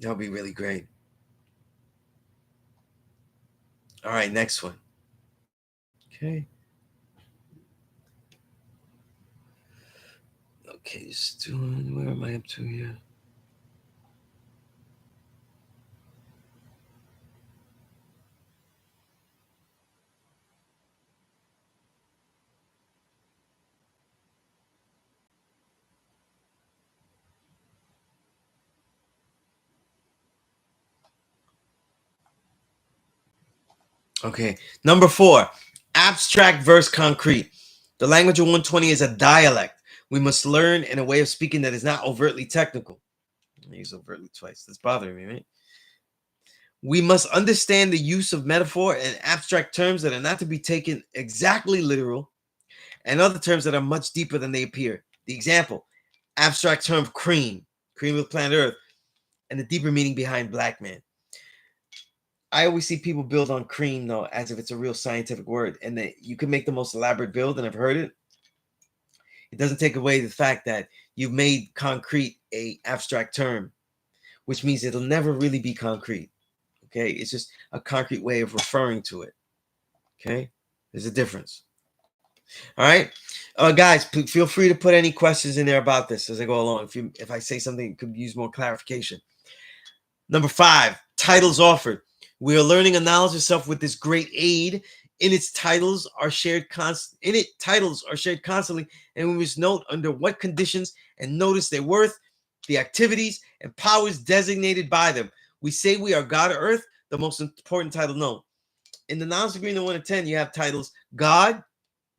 That would be really great. All right, next one. Okay. Okay, just doing, where am I up to here? Okay, number 4, abstract versus concrete. The language of 120 is a dialect. We must learn in a way of speaking that is not overtly technical. I use overtly twice. That's bothering me, right? We must understand the use of metaphor and abstract terms that are not to be taken exactly literal, and other terms that are much deeper than they appear. The example, abstract term cream of planet Earth, and the deeper meaning behind black man. I always see people build on cream though as if it's a real scientific word, and that you can make the most elaborate build, and I've heard it. It doesn't take away the fact that you've made concrete a abstract term, which means it'll never really be concrete. Okay, it's just a concrete way of referring to it. Okay, there's a difference. All right, guys, feel free to put any questions in there about this as I go along. If I say something that could use more clarification. Number 5, titles offered. We are learning a knowledge of self with this great aid. In its titles are shared titles are shared constantly, and we must note under what conditions and notice their worth, the activities and powers designated by them. We say we are God of Earth, the most important title known. In the knowledge agreement 1 to 10, you have titles God,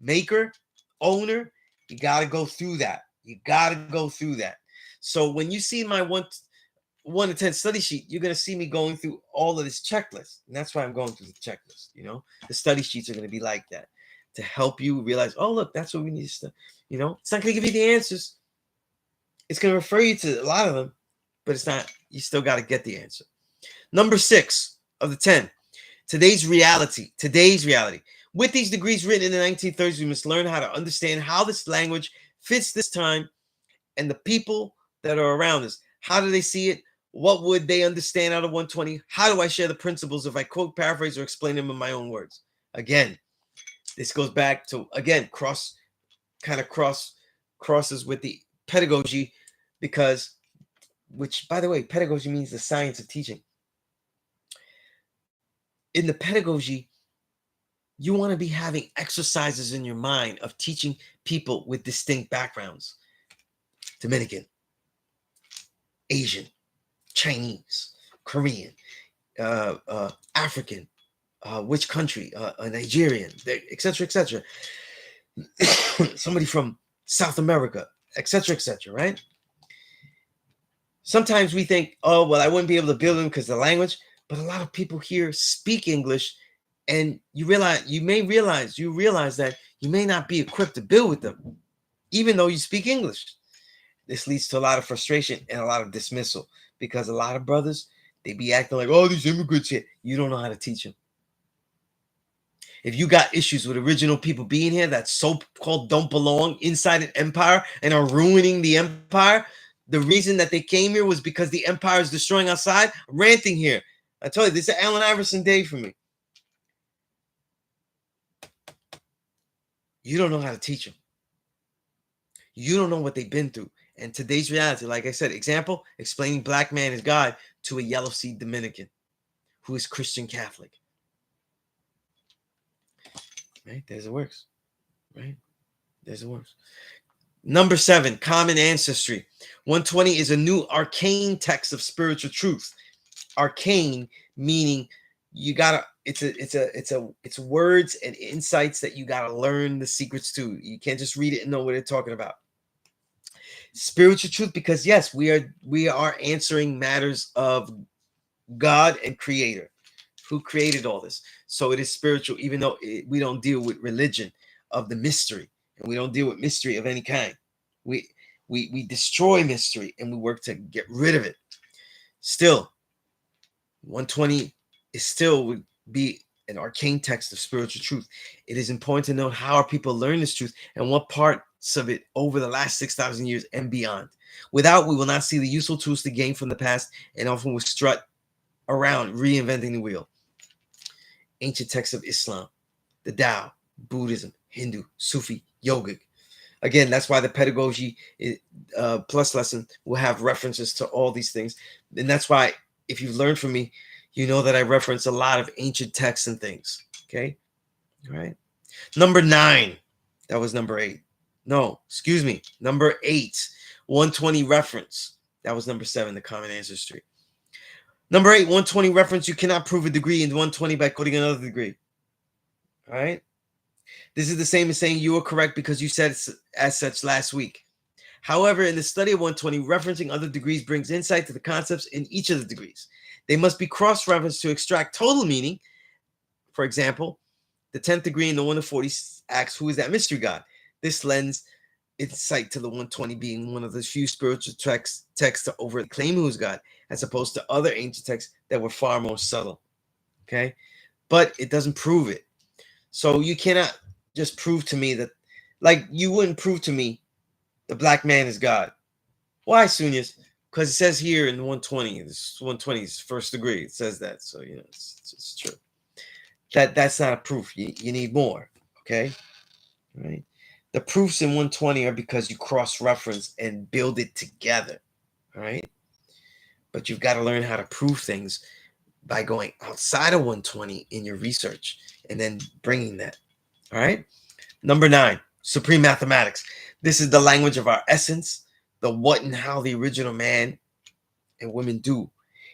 Maker, Owner. You got to go through that. So when you see my 1 to 10 study sheet, you're going to see me going through all of this checklist. And that's why I'm going through the checklist. The study sheets are going to be like that to help you realize, oh, look, that's what we need to study. It's not going to give you the answers. It's going to refer you to a lot of them, but it's not, you still got to get the answer. Number 6 of the 10, today's reality. With these degrees written in the 1930s, we must learn how to understand how this language fits this time and the people that are around us. How do they see it? What would they understand out of 120? How do I share the principles if I quote, paraphrase, or explain them in my own words? Again, this goes back to, again, crosses with the pedagogy, because, which, by the way, pedagogy means the science of teaching. In the pedagogy, you want to be having exercises in your mind of teaching people with distinct backgrounds. Dominican, Asian, Chinese, Korean, African, which country, Nigerian, etc., somebody from South America, etc., right? Sometimes we think, oh, well, I wouldn't be able to build them because of the language, but a lot of people here speak English, and you realize that you may not be equipped to build with them, even though you speak English. This leads to a lot of frustration and a lot of dismissal, because a lot of brothers, they be acting like, oh, these immigrants here. You don't know how to teach them. If you got issues with original people being here that so-called don't belong inside an empire and are ruining the empire, the reason that they came here was because the empire is destroying outside. I'm ranting here. I told you, this is Allen Iverson day for me. You don't know how to teach them. You don't know what they've been through. And today's reality, like I said, example, explaining black man as God to a yellow seed Dominican who is Christian Catholic. Right? There's it works. Right? There's it works. Number 7, common ancestry. 120 is a new arcane text of spiritual truth. Arcane meaning you gotta, it's words and insights that you gotta learn the secrets to. You can't just read it and know what they're talking about. Spiritual truth, because yes, we are answering matters of God and Creator, who created all this. So it is spiritual, even though we don't deal with religion of the mystery, and we don't deal with mystery of any kind. We we destroy mystery and we work to get rid of it. Still, 120 is still would be an arcane text of spiritual truth. It is important to note how our people learn this truth and what parts of it over the last 6,000 years and beyond. Without, we will not see the useful tools to gain from the past, and often will strut around reinventing the wheel. Ancient texts of Islam, the Tao, Buddhism, Hindu, Sufi, yogic. Again, that's why the pedagogy plus lesson will have references to all these things. And that's why, if you've learned from me, you know that I reference a lot of ancient texts and things. Okay? All right. Number 9. That was number 8. No, excuse me. Number 8. 120 reference. That was number 7, the common ancestry. Number 8, 120 reference. You cannot prove a degree in 120 by quoting another degree. All right? This is the same as saying you are correct because you said as such last week. However, in the study of 120, referencing other degrees brings insight to the concepts in each of the degrees. They must be cross-referenced to extract total meaning. For example, the 10th degree in the 1 to 40 asks, who is that mystery God? This lends insight to the 120 being one of the few spiritual texts to overtly claim who is God, as opposed to other ancient texts that were far more subtle. Okay? But it doesn't prove it. So you cannot just prove to me that, like you wouldn't prove to me the black man is God. Why, Sunez? Because it says here in 120, this 120 is first degree. It says that. So, it's true. That's not a proof. You need more. Okay? Right? The proofs in 120 are because you cross-reference and build it together. All right? But you've got to learn how to prove things by going outside of 120 in your research and then bringing that. All right? Number 9, supreme mathematics. This is the language of our essence, the what and how the original man and women do.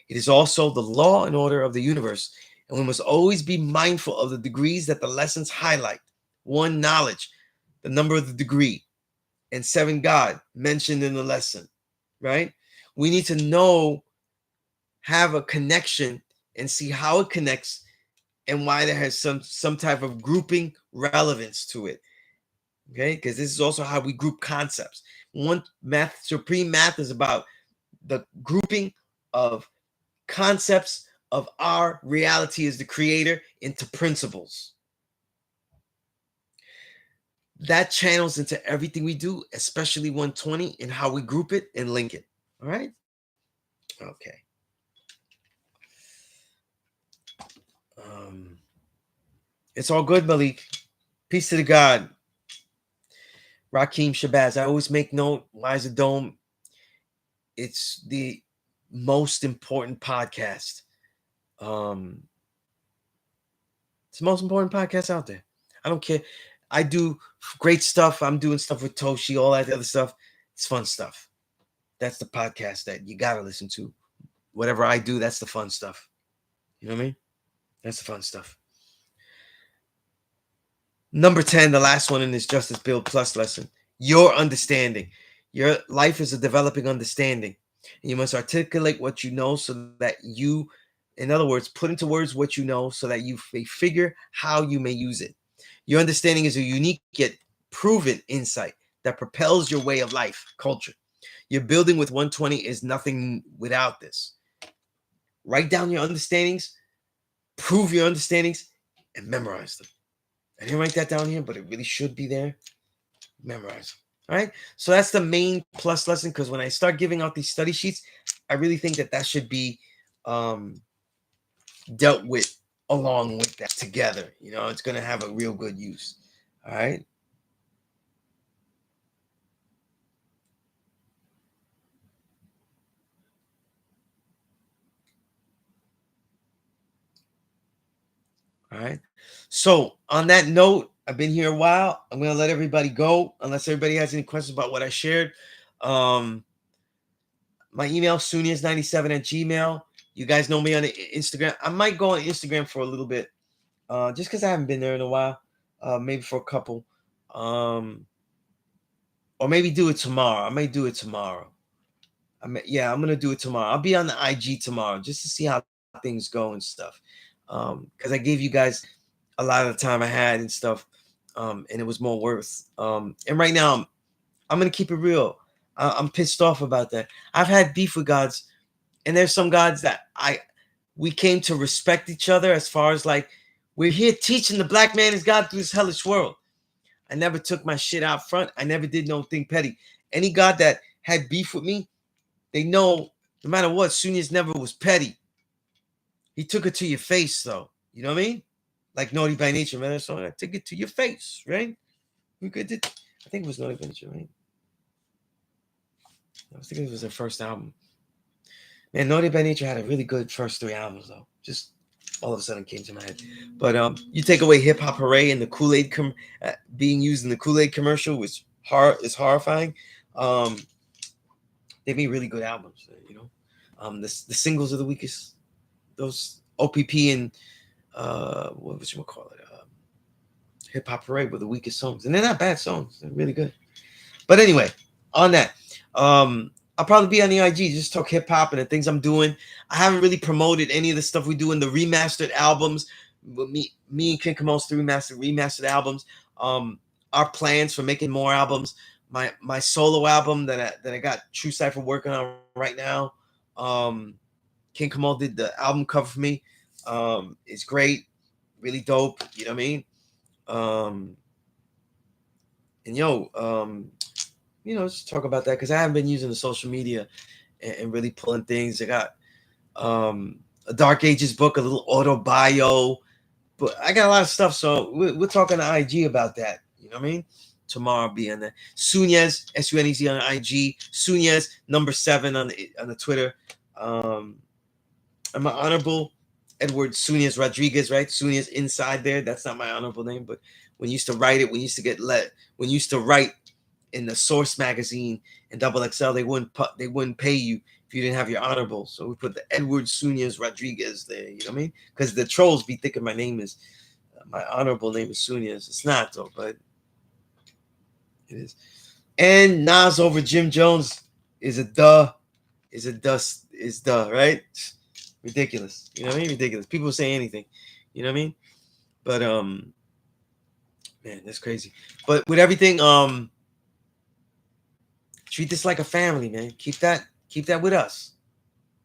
It is also the law and order of the universe, and we must always be mindful of the degrees that the lessons highlight. 1, knowledge, the number of the degree, and 7, God, mentioned in the lesson, right? We need to know, have a connection, and see how it connects and why there has some type of grouping relevance to it. Okay, because this is also how we group concepts. Supreme math is about the grouping of concepts of our reality as the creator into principles. That channels into everything we do, especially 120, and how we group it and link it. All right? Okay. It's all good, Malik. Peace to the God. Rakeem Shabazz. I always make note, Liza Dome. It's the most important podcast. It's the most important podcast out there. I don't care. I do great stuff. I'm doing stuff with Toshi, all that other stuff. It's fun stuff. That's the podcast that you got to listen to. Whatever I do, that's the fun stuff. You know what I mean? That's the fun stuff. Number 10, the last one in this Justice Build Plus lesson. Your understanding. Your life is a developing understanding. And you must articulate what you know so that you, in other words, put into words what you know so that you may figure how you may use it. Your understanding is a unique yet proven insight that propels your way of life, culture. Your building with 120 is nothing without this. Write down your understandings, prove your understandings, and memorize them. I didn't write that down here, but it really should be there. Memorize them. All right. So that's the main plus lesson, because when I start giving out these study sheets, I really think that should be dealt with along with that together. It's going to have a real good use. All right. All right. So on that note, I've been here a while. I'm going to let everybody go unless everybody has any questions about what I shared. My email, Sunez97@gmail. You guys know me on Instagram. I might go on Instagram for a little bit, just because I haven't been there in a while. Maybe for a couple. Or maybe do it tomorrow. I may do it tomorrow. I'm going to do it tomorrow. I'll be on the IG tomorrow just to see how things go and stuff. because I gave you guys a lot of the time I had and stuff, and it was more worth. And right now, I'm gonna keep it real. I'm pissed off about that. I've had beef with gods, and there's some gods that we came to respect each other as far as like we're here teaching the black man is God through this hellish world. I never took my shit out front. I never did no thing petty. Any god that had beef with me, they know no matter what, Sunez never was petty. He took it to your face, though. You know what I mean? Like Naughty by Nature, man. So I took it to your face, right? We could did. I think it was Naughty by Nature, right? I was thinking it was their first album. Man, Naughty by Nature had a really good first 3 albums, though. Just all of a sudden came to my head. But you take away Hip Hop Hooray and the Kool-Aid being used in the Kool-Aid commercial, which is horrifying. They made really good albums, you know. The singles are the weakest. Those OPP and what would you call it? Hip Hop Hooray were the weakest songs, and they're not bad songs. They're really good. But anyway, on that, I'll probably be on the IG, just talk hip hop and the things I'm doing. I haven't really promoted any of the stuff we do in the remastered albums. With me and King Kamo's 3 remastered albums. Our plans for making more albums. My solo album that I got True Cypher working on right now. King Kamal did the album cover for me. It's great, really dope. You know what I mean? And you know, just talk about that because I haven't been using the social media and really pulling things. I got a Dark Ages book, a little auto bio, but I got a lot of stuff. So we're talking to IG about that. You know what I mean? Tomorrow I'll be on there. Sunez, Sunez on the IG. Sunez #7 on the Twitter. I'm an honorable Edward Sunez Rodriguez, right? Sunez inside there. That's not my honorable name, but when you used to write it, when you used to write in the Source magazine and XXL, they wouldn't pay you if you didn't have your honorable. So we put the Edward Sunez Rodriguez there. You know what I mean? Because the trolls be thinking my name is my honorable name is Sunez. It's not though, but it is. And Nas over Jim Jones is right? Ridiculous. You know what I mean? Ridiculous. People say anything. You know what I mean? But man, that's crazy. But with everything, treat this like a family, man. Keep that with us.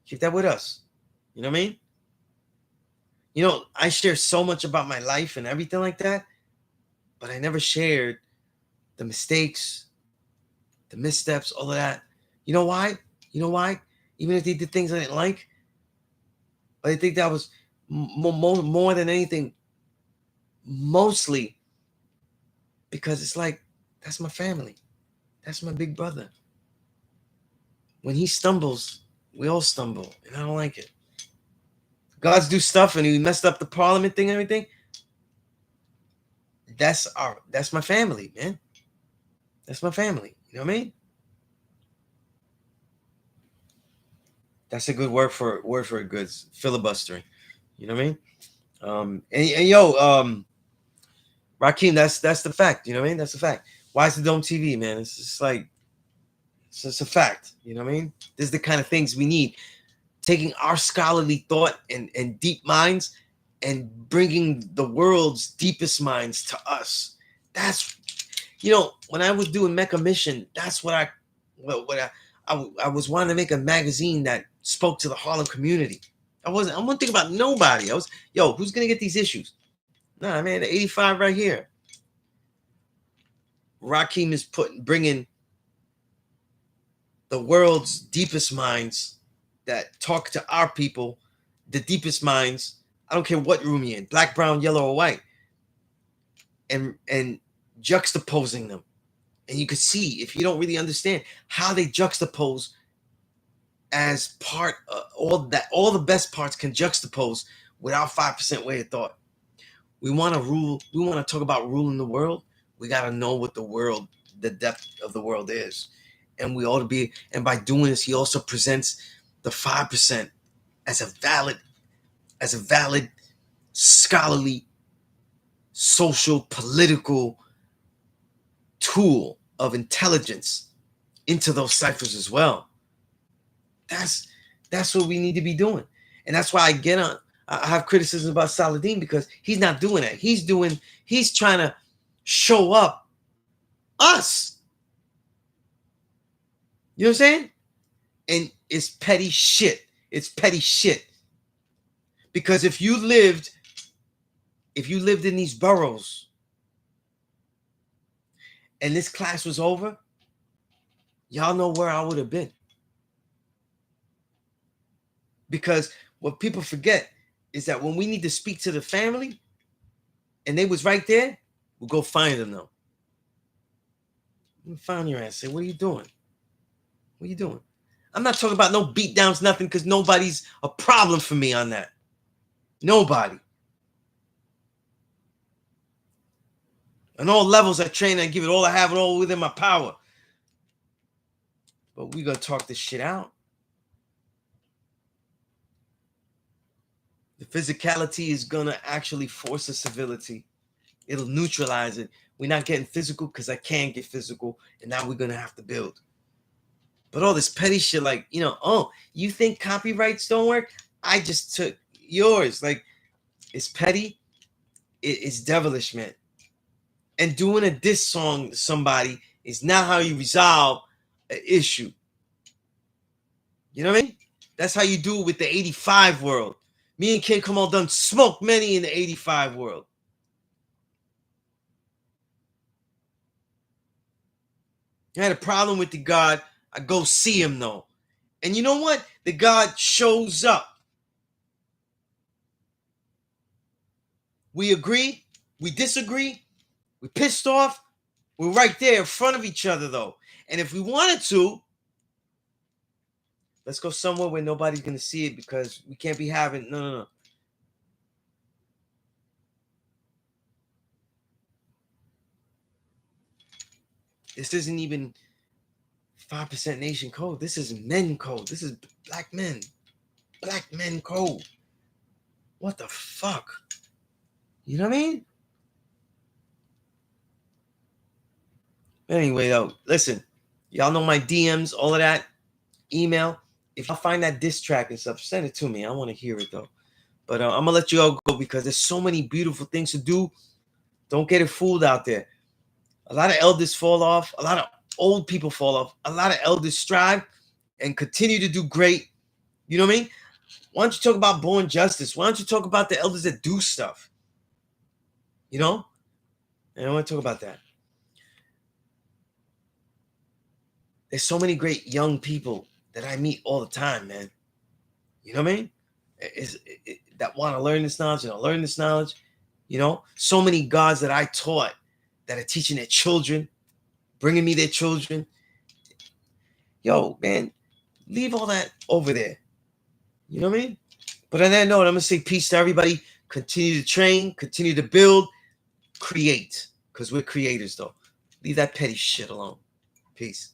Keep that with us. You know what I mean? You know, I share so much about my life and everything like that, but I never shared the mistakes, the missteps, all of that. You know why? You know why? Even if they did things I didn't like, but I think that was more than anything, mostly because it's like, that's my family. That's my big brother. When he stumbles, we all stumble, and I don't like it. God's do stuff, and he messed up the parliament thing and everything. That's my family, man. That's my family. You know what I mean? That's a good word for it. Good filibustering. You know what I mean? And yo, Rakim, that's the fact. You know what I mean? That's the fact. Why is the Dome TV, man? It's just like it's just a fact. You know what I mean? This is the kind of things we need. Taking our scholarly thought and deep minds and bringing the world's deepest minds to us. That's, you know, when I was doing Mecca Mission, that's what I was wanting to make a magazine that spoke to the Harlem community. I wasn't thinking about nobody. I was, who's gonna get these issues? Nah, man, the 85 right here. Rakim is bringing the world's deepest minds that talk to our people, the deepest minds. I don't care what room you're in, black, brown, yellow, or white, and juxtaposing them. And you can see, if you don't really understand how they juxtapose as part of all the best parts can juxtapose with our 5% way of thought. We want to rule. We want to talk about ruling the world. We got to know what the depth of the world is. And we ought to be, and by doing this, he also presents the 5% as a valid, scholarly, social, political tool of intelligence into those ciphers as well. That's what we need to be doing. And that's why I I have criticism about Saladin because he's not doing that. He's trying to show up us. You know what I'm saying? And it's petty shit. It's petty shit. Because if you lived in these boroughs and this class was over, y'all know where I would have been. Because what people forget is that when we need to speak to the family and they was right there, we'll go find them though. We'll find your ass. Say, what are you doing? What are you doing? I'm not talking about no beat downs, nothing, because nobody's a problem for me on that. Nobody. On all levels, I train and give it all I have and all within my power. But we gonna talk this shit out. The physicality is gonna actually force a civility. It'll neutralize it. We're not getting physical because I can't get physical, and now we're gonna have to build. But all this petty shit, like, you know, oh, you think copyrights don't work? I just took yours. Like, it's petty. It's devilish, man. And doing a diss song to somebody is not how you resolve an issue. You know what I mean? That's how you do it with the 85 world. Me and King Kamal done smoked many in the 85 world. I had a problem with the God. I go see him though. And you know what? The God shows up. We agree. We disagree. We pissed off. We're right there in front of each other though. And if we wanted to, let's go somewhere where nobody's going to see it because we can't be having, no. This isn't even 5% nation code. This is men code. This is black men. Black men code. What the fuck? You know what I mean? Anyway, though, listen. Y'all know my DMs, all of that. Email. If y'all find that diss track and stuff, send it to me. I want to hear it, though. But I'm going to let you all go because there's so many beautiful things to do. Don't get it fooled out there. A lot of elders fall off. A lot of old people fall off. A lot of elders strive and continue to do great. You know what I mean? Why don't you talk about born justice? Why don't you talk about the elders that do stuff? You know? And I want to talk about that. There's so many great young people that I meet all the time, man. You know what I mean? That want to learn this knowledge and learn this knowledge. You know? So many gods that I taught that are teaching their children, bringing me their children. Yo, man, leave all that over there. You know what I mean? But on that note, I'm going to say peace to everybody. Continue to train, continue to build, create. Because we're creators, though. Leave that petty shit alone. Peace.